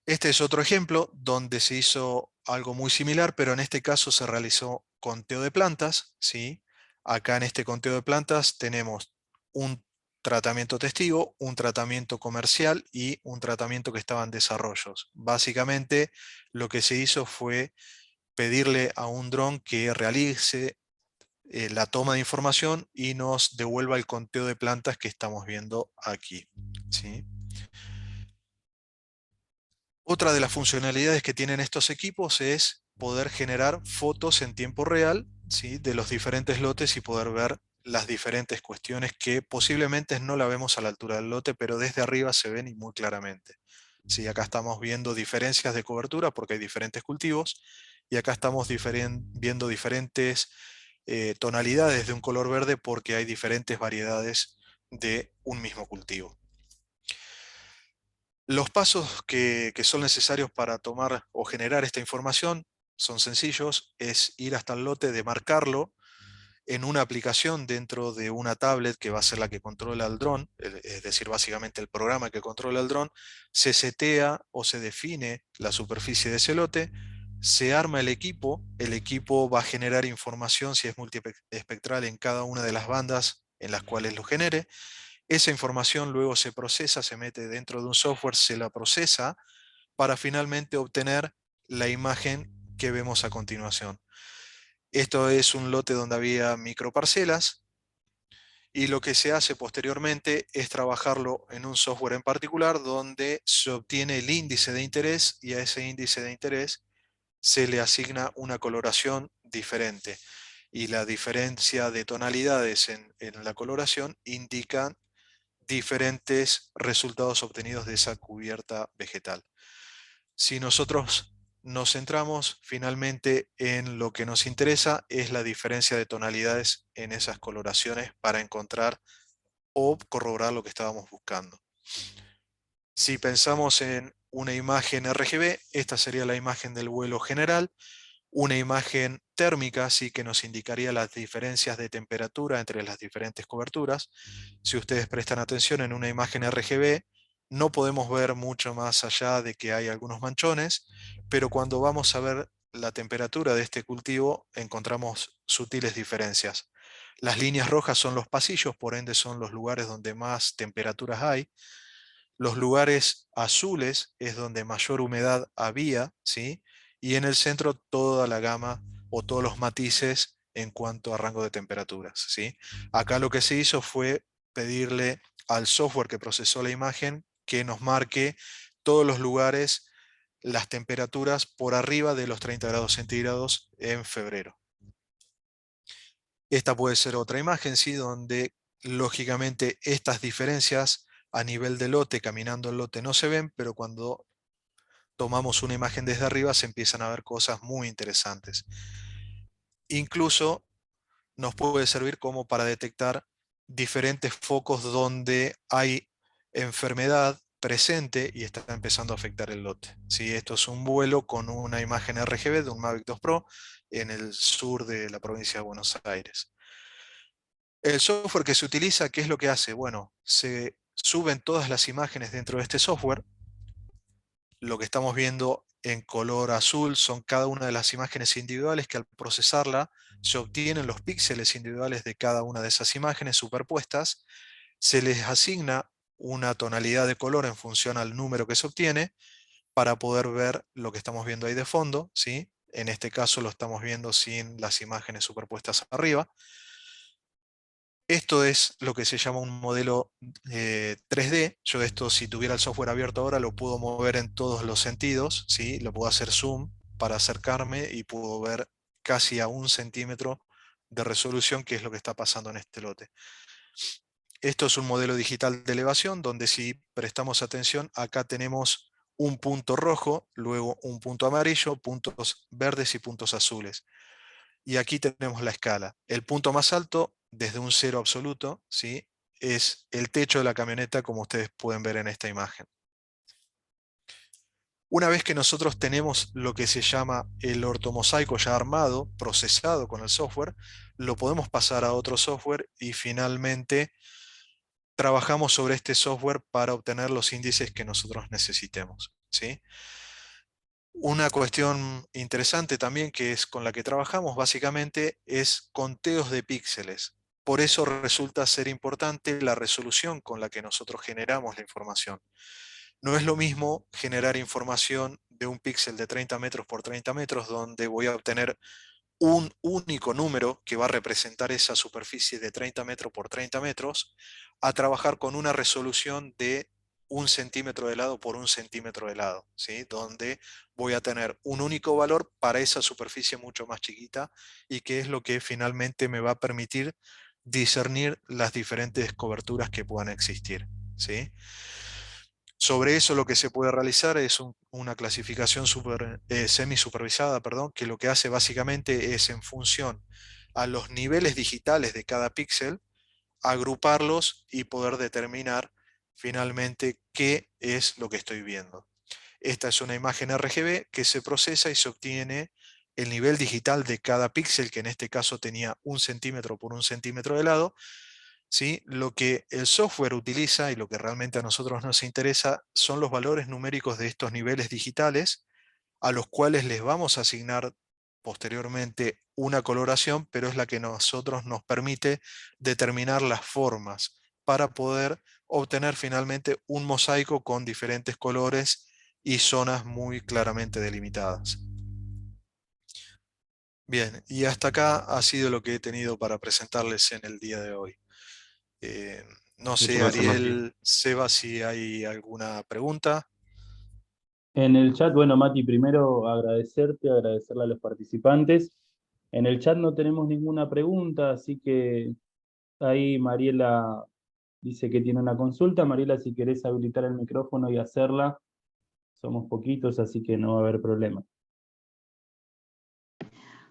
Este es otro ejemplo donde se hizo algo muy similar, pero en este caso se realizó conteo de plantas, ¿sí? Acá en este conteo de plantas tenemos un tratamiento testigo, un tratamiento comercial y un tratamiento que estaba en desarrollos. Básicamente lo que se hizo fue pedirle a un dron que realice la toma de información y nos devuelva el conteo de plantas que estamos viendo aquí, ¿sí? Otra de las funcionalidades que tienen estos equipos es poder generar fotos en tiempo real, ¿sí? De los diferentes lotes y poder ver las diferentes cuestiones que posiblemente no la vemos a la altura del lote, pero desde arriba se ven y muy claramente. ¿Sí? Acá estamos viendo diferencias de cobertura porque hay diferentes cultivos y acá estamos viendo diferentes tonalidades de un color verde porque hay diferentes variedades de un mismo cultivo. Los pasos que son necesarios para tomar o generar esta información son sencillos, es ir hasta el lote, demarcarlo en una aplicación dentro de una tablet que va a ser la que controla el dron, es decir, básicamente el programa que controla el dron, se setea o se define la superficie de ese lote, se arma el equipo va a generar información si es multiespectral en cada una de las bandas en las cuales lo genere. Esa información luego se procesa, se mete dentro de un software, se la procesa para finalmente obtener la imagen que vemos a continuación. Esto es un lote donde había microparcelas y lo que se hace posteriormente es trabajarlo en un software en particular donde se obtiene el índice de interés y a ese índice de interés se le asigna una coloración diferente. Y la diferencia de tonalidades en la coloración indican diferentes resultados obtenidos de esa cubierta vegetal. Si nosotros nos centramos finalmente en lo que nos interesa, es la diferencia de tonalidades en esas coloraciones para encontrar o corroborar lo que estábamos buscando. Si pensamos en una imagen RGB, esta sería la imagen del vuelo general. Una imagen térmica sí que nos indicaría las diferencias de temperatura entre las diferentes coberturas. Si ustedes prestan atención en una imagen RGB, no podemos ver mucho más allá de que hay algunos manchones, pero cuando vamos a ver la temperatura de este cultivo encontramos sutiles diferencias. Las líneas rojas son los pasillos, por ende son los lugares donde más temperaturas hay. Los lugares azules es donde mayor humedad había, ¿sí? Y en el centro toda la gama o todos los matices en cuanto a rango de temperaturas, ¿sí? Acá lo que se hizo fue pedirle al software que procesó la imagen que nos marque todos los lugares, las temperaturas por arriba de los 30 grados centígrados en febrero. Esta puede ser otra imagen, ¿sí? Donde lógicamente estas diferencias a nivel de lote, caminando el lote, no se ven, pero cuando tomamos una imagen desde arriba se empiezan a ver cosas muy interesantes. incluso nos puede servir como para detectar diferentes focos donde hay enfermedad presente y está empezando a afectar el lote. ¿Sí? Esto es un vuelo con una imagen RGB de un Mavic 2 Pro en el sur de la provincia de Buenos Aires. El software que se utiliza, ¿qué es lo que hace? Bueno, se suben todas las imágenes dentro de este software. Lo que estamos viendo en color azul son cada una de las imágenes individuales que al procesarla se obtienen los píxeles individuales de cada una de esas imágenes superpuestas. Se les asigna una tonalidad de color en función al número que se obtiene para poder ver lo que estamos viendo ahí de fondo, ¿sí? En este caso lo estamos viendo sin las imágenes superpuestas arriba. Esto es lo que se llama un modelo 3D. Yo esto, si tuviera el software abierto ahora, lo puedo mover en todos los sentidos, ¿sí? Lo puedo hacer zoom para acercarme y puedo ver casi a 1 centímetro de resolución, que es lo que está pasando en este lote. Esto es un modelo digital de elevación, donde si prestamos atención, acá tenemos un punto rojo, luego un punto amarillo, puntos verdes y puntos azules. Y aquí tenemos la escala. El punto más alto, desde un cero absoluto, ¿sí? Es el techo de la camioneta, como ustedes pueden ver en esta imagen. Una vez que nosotros tenemos lo que se llama el ortomosaico ya armado, procesado con el software, lo podemos pasar a otro software y finalmente trabajamos sobre este software para obtener los índices que nosotros necesitemos, ¿sí? Una cuestión interesante también que es con la que trabajamos básicamente es conteos de píxeles. Por eso resulta ser importante la resolución con la que nosotros generamos la información. No es lo mismo generar información de un píxel de 30 metros por 30 metros, donde voy a obtener un único número que va a representar esa superficie de 30 metros por 30 metros, a trabajar con una resolución de 1 centímetro de lado por 1 centímetro de lado, ¿sí? Donde voy a tener un único valor para esa superficie mucho más chiquita y que es lo que finalmente me va a permitir discernir las diferentes coberturas que puedan existir, ¿sí? Sobre eso lo que se puede realizar es una clasificación semi-supervisada, perdón, que lo que hace básicamente es en función a los niveles digitales de cada píxel, agruparlos y poder determinar finalmente qué es lo que estoy viendo. Esta es una imagen RGB que se procesa y se obtiene el nivel digital de cada píxel, que en este caso tenía 1 centímetro por 1 centímetro de lado. ¿Sí? Lo que el software utiliza y lo que realmente a nosotros nos interesa son los valores numéricos de estos niveles digitales, a los cuales les vamos a asignar posteriormente una coloración, pero es la que a nosotros nos permite determinar las formas para poder obtener finalmente un mosaico con diferentes colores y zonas muy claramente delimitadas. Bien, y hasta acá ha sido lo que he tenido para presentarles en el día de hoy. Eh, no Muchas sé, gracias, Mati. Ariel, Seba, si hay alguna pregunta. En el chat, bueno, Mati, primero agradecerte, agradecerle a los participantes. En el chat no tenemos ninguna pregunta, así que ahí Mariela dice que tiene una consulta. Mariela, si querés habilitar el micrófono y hacerla, somos poquitos, así que no va a haber problema.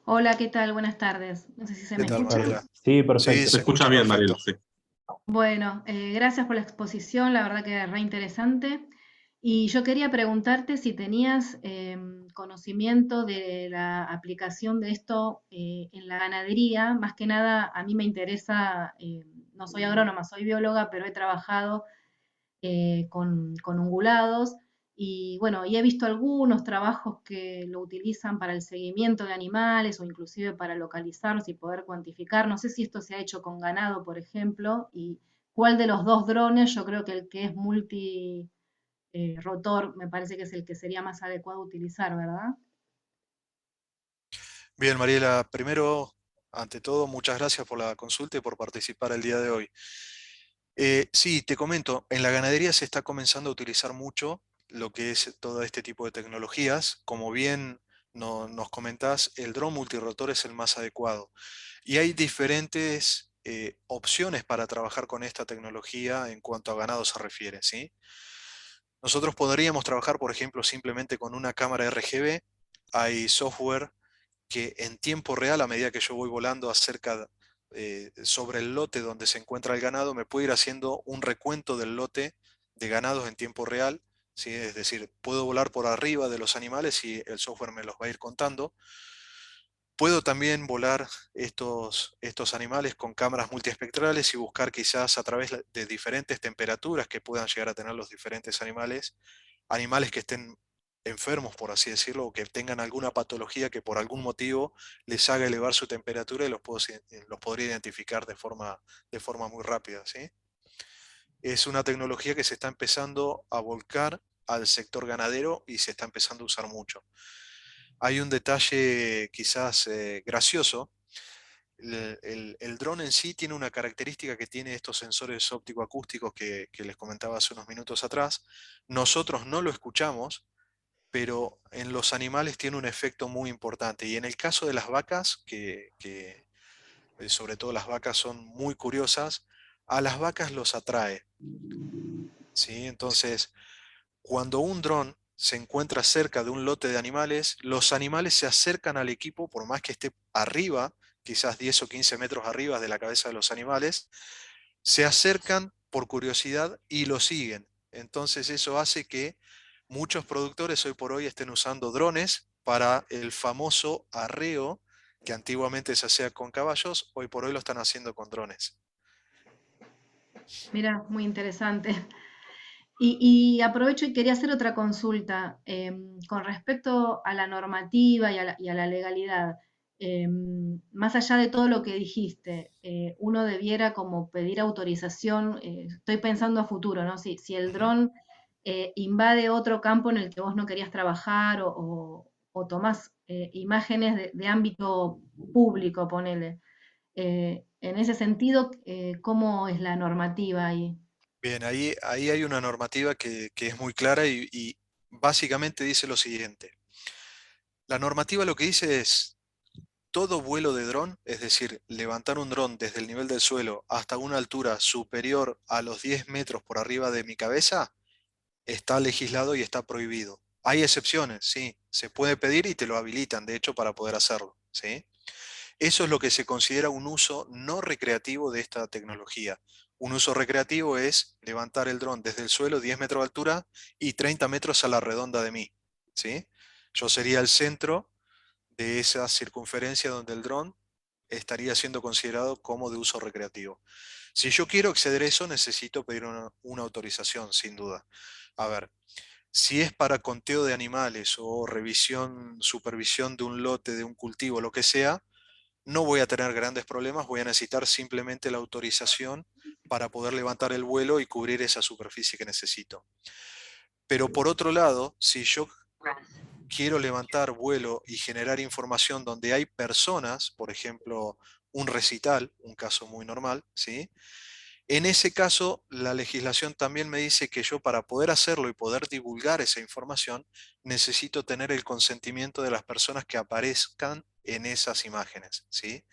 Hola, ¿qué tal? Buenas tardes. No sé si se ¿Qué me tal, escucha. Mariela? Sí, Sí, perfecto. Se se escucha escucha bien, perfecto. Mariela, sí. Bueno, gracias por la exposición, la verdad que es re interesante. Y yo quería preguntarte si tenías conocimiento de la aplicación de esto en la ganadería. Más que nada, a mí me interesa, no soy agrónoma, soy bióloga, pero he trabajado con ungulados. Y bueno, y he visto algunos trabajos que lo utilizan para el seguimiento de animales o inclusive para localizarlos y poder cuantificar. No sé si esto se ha hecho con ganado, por ejemplo, y cuál de los dos drones, yo creo que el que es multi rotor me parece que es el que sería más adecuado utilizar, ¿verdad? Bien, Mariela, primero, ante todo, muchas gracias por la consulta y por participar el día de hoy. Sí, te comento, en la ganadería se está comenzando a utilizar mucho lo que es todo este tipo de tecnologías. Como bien nos comentás, el dron multirotor es el más adecuado. Y hay diferentes opciones para trabajar con esta tecnología en cuanto a ganado se refiere, ¿sí? Nosotros podríamos trabajar, por ejemplo, simplemente con una cámara RGB. Hay software que en tiempo real, a medida que yo voy volando sobre el lote donde se encuentra el ganado, me puede ir haciendo un recuento del lote de ganados en tiempo real, ¿sí? Es decir, puedo volar por arriba de los animales y el software me los va a ir contando. Puedo también volar estos animales con cámaras multiespectrales y buscar quizás a través de diferentes temperaturas que puedan llegar a tener los diferentes animales que estén enfermos, por así decirlo, o que tengan alguna patología que por algún motivo les haga elevar su temperatura y los podría identificar de forma muy rápida, ¿sí? Es una tecnología que se está empezando a volcar al sector ganadero y se está empezando a usar mucho. Hay un detalle quizás gracioso. El dron en sí tiene una característica que tiene estos sensores óptico-acústicos que les comentaba hace unos minutos atrás. Nosotros no lo escuchamos, pero en los animales tiene un efecto muy importante. Y en el caso de las vacas, sobre todo las vacas son muy curiosas, a las vacas los atrae, ¿sí? Entonces, cuando un dron se encuentra cerca de un lote de animales, los animales se acercan al equipo, por más que esté arriba, quizás 10 o 15 metros arriba de la cabeza de los animales, se acercan por curiosidad y lo siguen. Entonces eso hace que muchos productores hoy por hoy estén usando drones para el famoso arreo que antiguamente se hacía con caballos, hoy por hoy lo están haciendo con drones. Mira, muy interesante. Y aprovecho y quería hacer otra consulta con respecto a la normativa y a la legalidad. Más allá de todo lo que dijiste, uno debiera como pedir autorización, estoy pensando a futuro, ¿no? Si el dron invade otro campo en el que vos no querías trabajar o tomás imágenes de ámbito público, ponele. En ese sentido, ¿cómo es la normativa ahí? Bien, ahí hay una normativa que es muy clara y básicamente dice lo siguiente. La normativa lo que dice es, todo vuelo de dron, es decir, levantar un dron desde el nivel del suelo hasta una altura superior a los 10 metros por arriba de mi cabeza, está legislado y está prohibido. Hay excepciones, sí, se puede pedir y te lo habilitan, de hecho, para poder hacerlo, ¿sí? Eso es lo que se considera un uso no recreativo de esta tecnología. Un uso recreativo es levantar el dron desde el suelo, 10 metros de altura y 30 metros a la redonda de mí, ¿sí? Yo sería el centro de esa circunferencia donde el dron estaría siendo considerado como de uso recreativo. Si yo quiero acceder a eso, necesito pedir una autorización, sin duda. A ver, si es para conteo de animales o revisión, supervisión de un lote, de un cultivo, lo que sea, no voy a tener grandes problemas, voy a necesitar simplemente la autorización para poder levantar el vuelo y cubrir esa superficie que necesito. Pero por otro lado, si yo quiero levantar vuelo y generar información donde hay personas, por ejemplo, un recital, un caso muy normal, ¿sí? En ese caso, la legislación también me dice que yo para poder hacerlo y poder divulgar esa información, necesito tener el consentimiento de las personas que aparezcan en esas imágenes, ¿sí?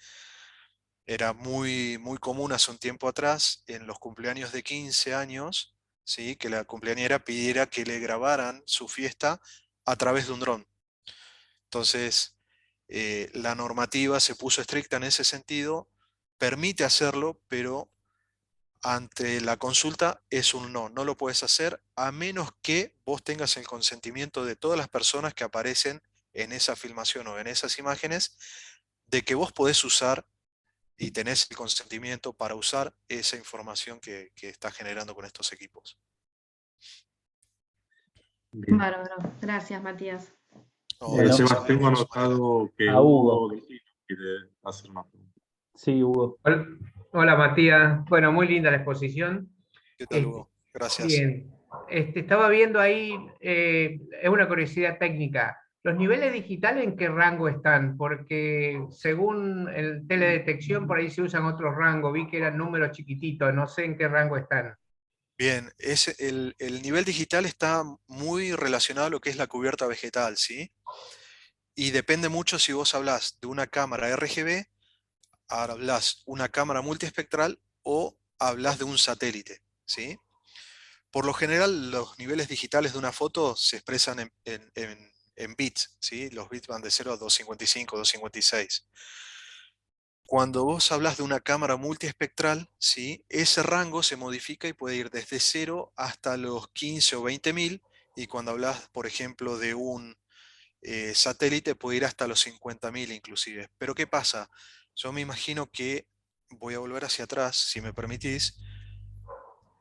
Era muy, muy común hace un tiempo atrás, en los cumpleaños de 15 años, ¿sí? Que la cumpleañera pidiera que le grabaran su fiesta a través de un dron. Entonces, la normativa se puso estricta en ese sentido, permite hacerlo, pero ante la consulta es un no, no lo puedes hacer a menos que vos tengas el consentimiento de todas las personas que aparecen en esa filmación o en esas imágenes, de que vos podés usar y tenés el consentimiento para usar esa información que estás generando con estos equipos. Bien. Bárbaro, gracias Matías. No, Bueno, gracias a Sebas, tengo vos, Mariana. anotado que A Hugo. Hugo quiere hacer más preguntas. Sí, Hugo. Hola Matías, bueno, muy linda la exposición. ¿Qué tal, Hugo? Gracias. Bien, estaba viendo ahí, es una curiosidad técnica, ¿los niveles digitales en qué rango están? Porque según el teledetección por ahí se usan otros rangos, vi que eran números chiquititos, no sé en qué rango están. Bien, el nivel digital está muy relacionado a lo que es la cubierta vegetal, ¿sí? Y depende mucho si vos hablás de una cámara RGB, hablas una cámara multiespectral o hablas de un satélite, ¿sí? Por lo general, los niveles digitales de una foto se expresan en bits, ¿sí? Los bits van de 0 a 255, 256. Cuando vos hablas de una cámara multiespectral, ¿sí? Ese rango se modifica y puede ir desde 0 hasta los 15 o 20.000, y cuando hablas, por ejemplo, de un satélite puede ir hasta los 50.000 inclusive. Pero ¿qué pasa? Yo me imagino que, voy a volver hacia atrás, si me permitís,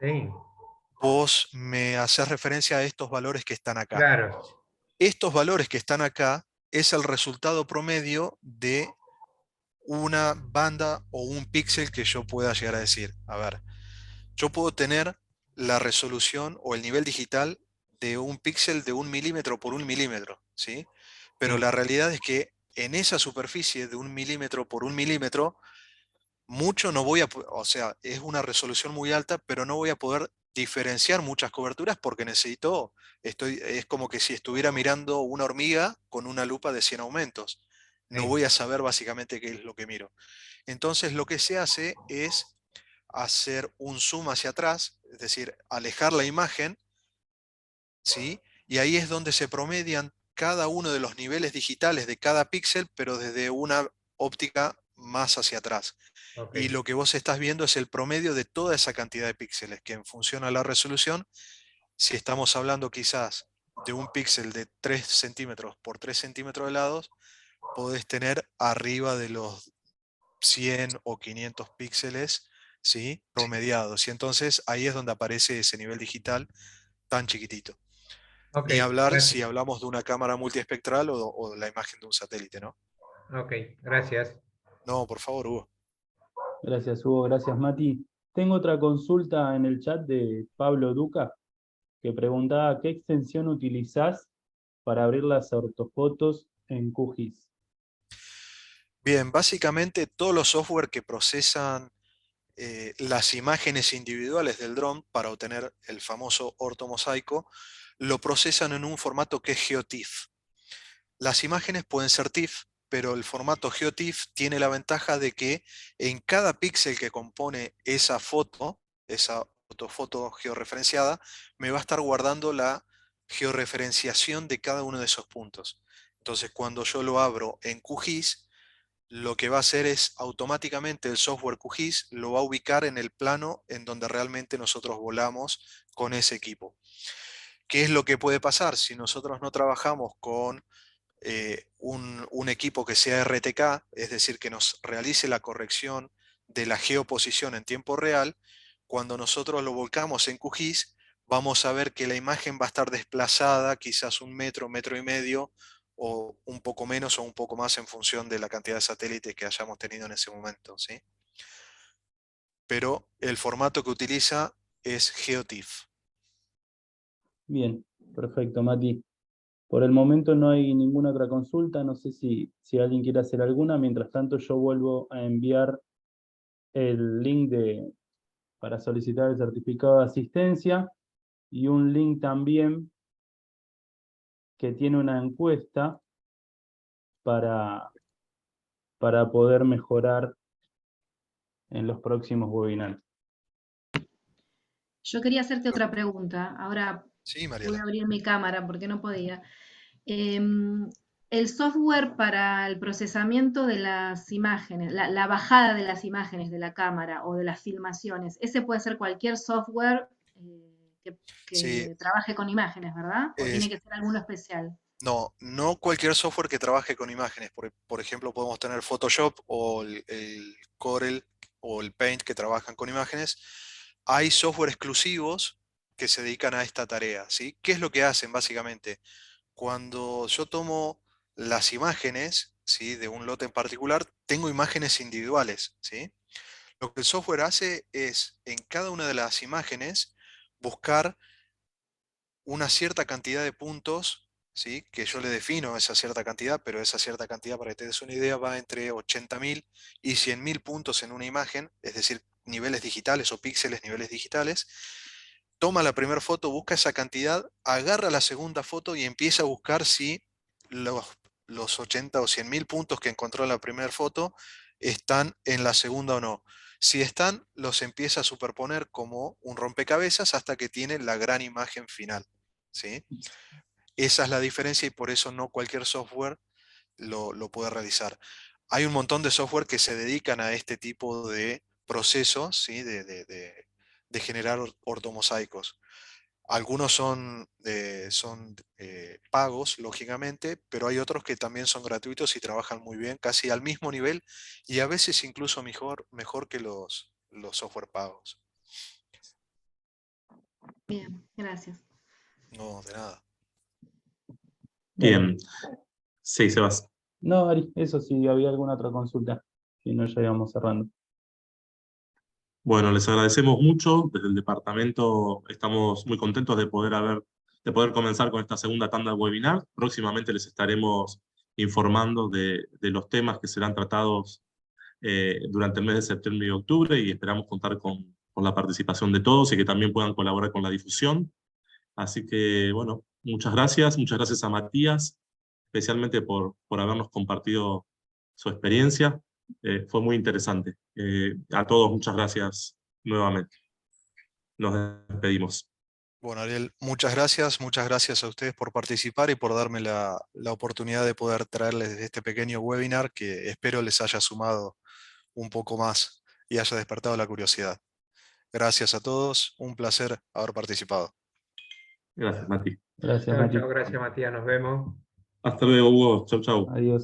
Sí, vos me haces referencia a estos valores que están acá. claro. Estos valores que están acá es el resultado promedio de una banda o un píxel que yo pueda llegar a decir. A ver, yo puedo tener la resolución o el nivel digital de un píxel de 1 milímetro por 1 milímetro, ¿sí? Pero Sí, la realidad es que en esa superficie de 1 milímetro por 1 milímetro, mucho no voy a, o sea, es una resolución muy alta, pero no voy a poder diferenciar muchas coberturas porque es como que si estuviera mirando una hormiga con una lupa de 100 aumentos. No sí. voy a saber básicamente qué es lo que miro. Entonces lo que se hace es hacer un zoom hacia atrás, es decir, alejar la imagen, ¿sí? Y ahí es donde se promedian cada uno de los niveles digitales de cada píxel, pero desde una óptica más hacia atrás. Ok, Y lo que vos estás viendo es el promedio de toda esa cantidad de píxeles, que en función a la resolución, si estamos hablando quizás de un píxel de 3 centímetros por 3 centímetros de lados, podés tener arriba de los 100 o 500 píxeles, ¿sí? Promediados. Y entonces ahí es donde aparece ese nivel digital tan chiquitito. ok, Ni hablar si gracias. hablamos de una cámara multiespectral o la imagen de un satélite, ¿no? Ok, gracias. No, por favor, Hugo. Gracias, Hugo. Gracias, Mati. Tengo otra consulta en el chat de Pablo Duca, que preguntaba qué extensión utilizás para abrir las ortofotos en QGIS. Bien, básicamente todos los software que procesan las imágenes individuales del dron para obtener el famoso ortomosaico, lo procesan en un formato que es GeoTIFF. Las imágenes pueden ser TIFF, pero el formato GeoTIFF tiene la ventaja de que en cada píxel que compone esa foto georreferenciada, me va a estar guardando la georreferenciación de cada uno de esos puntos. Entonces, cuando yo lo abro en QGIS, lo que va a hacer es automáticamente el software QGIS lo va a ubicar en el plano en donde realmente nosotros volamos con ese equipo. ¿Qué es lo que puede pasar si nosotros no trabajamos con un equipo que sea RTK, es decir, que nos realice la corrección de la geoposición en tiempo real? Cuando nosotros lo volcamos en QGIS, vamos a ver que la imagen va a estar desplazada quizás 1 metro, 1,5 metros, o un poco menos o un poco más en función de la cantidad de satélites que hayamos tenido en ese momento, ¿sí? Pero el formato que utiliza es GeoTIFF. Bien, perfecto, Mati. Por el momento no hay ninguna otra consulta. No sé si alguien quiere hacer alguna. Mientras tanto, yo vuelvo a enviar el link para solicitar el certificado de asistencia y un link también que tiene una encuesta para, para poder mejorar en los próximos webinars. Yo quería hacerte otra pregunta. Ahora Sí, pude Mariela. abrir mi cámara porque no podía. El software para el procesamiento de las imágenes, la bajada de las imágenes de la cámara o de las filmaciones, ese puede ser cualquier software Sí, que trabaje con imágenes, ¿verdad? ¿O tiene es, que ser alguno especial? no cualquier software que trabaje con imágenes. Por ejemplo, podemos tener Photoshop o el Corel o el Paint que trabajan con imágenes. Hay software exclusivos que se dedican a esta tarea, ¿sí? ¿Qué es lo que hacen básicamente? Cuando yo tomo las imágenes, ¿sí?, de un lote en particular, tengo imágenes individuales, ¿sí? Lo que el software hace es, en cada una de las imágenes, buscar una cierta cantidad de puntos, ¿sí?, que yo le defino esa cierta cantidad, pero esa cierta cantidad, para que te des una idea, va entre 80.000 y 100.000 puntos en una imagen, es decir, niveles digitales o píxeles niveles digitales. Toma la primera foto, busca esa cantidad, agarra la segunda foto y empieza a buscar si los, los 80 o 100.000 puntos que encontró en la primera foto están en la segunda o no. Si están, los empieza a superponer como un rompecabezas hasta que tiene la gran imagen final, ¿sí? Esa es la diferencia y por eso no cualquier software lo puede realizar. Hay un montón de software que se dedican a este tipo de procesos, ¿sí? de generar ortomosaicos. Algunos son pagos, lógicamente, pero hay otros que también son gratuitos y trabajan muy bien, casi al mismo nivel y a veces incluso mejor que los software pagos. Bien, gracias. No, de nada. Bien. Sí, Sebas. No, Ari, eso sí, había alguna otra consulta. Si no, ya íbamos cerrando. Bueno, les agradecemos mucho. Desde el departamento estamos muy contentos de poder comenzar con esta segunda tanda de webinar. Próximamente les estaremos informando de los temas que serán tratados durante el mes de septiembre y octubre y esperamos contar con la participación de todos y que también puedan colaborar con la difusión. Así que, bueno, muchas gracias a Matías, especialmente por habernos compartido su experiencia. Fue muy interesante. A todos, muchas gracias nuevamente. Nos despedimos. Bueno, Ariel, muchas gracias a ustedes por participar y por darme la oportunidad de poder traerles este pequeño webinar que espero les haya sumado un poco más y haya despertado la curiosidad. Gracias a todos, un placer haber participado. Gracias, Mati. Gracias, Chao, Mati. chao, gracias Matías, nos vemos. Hasta luego, Hugo. Chau, chau. Adiós.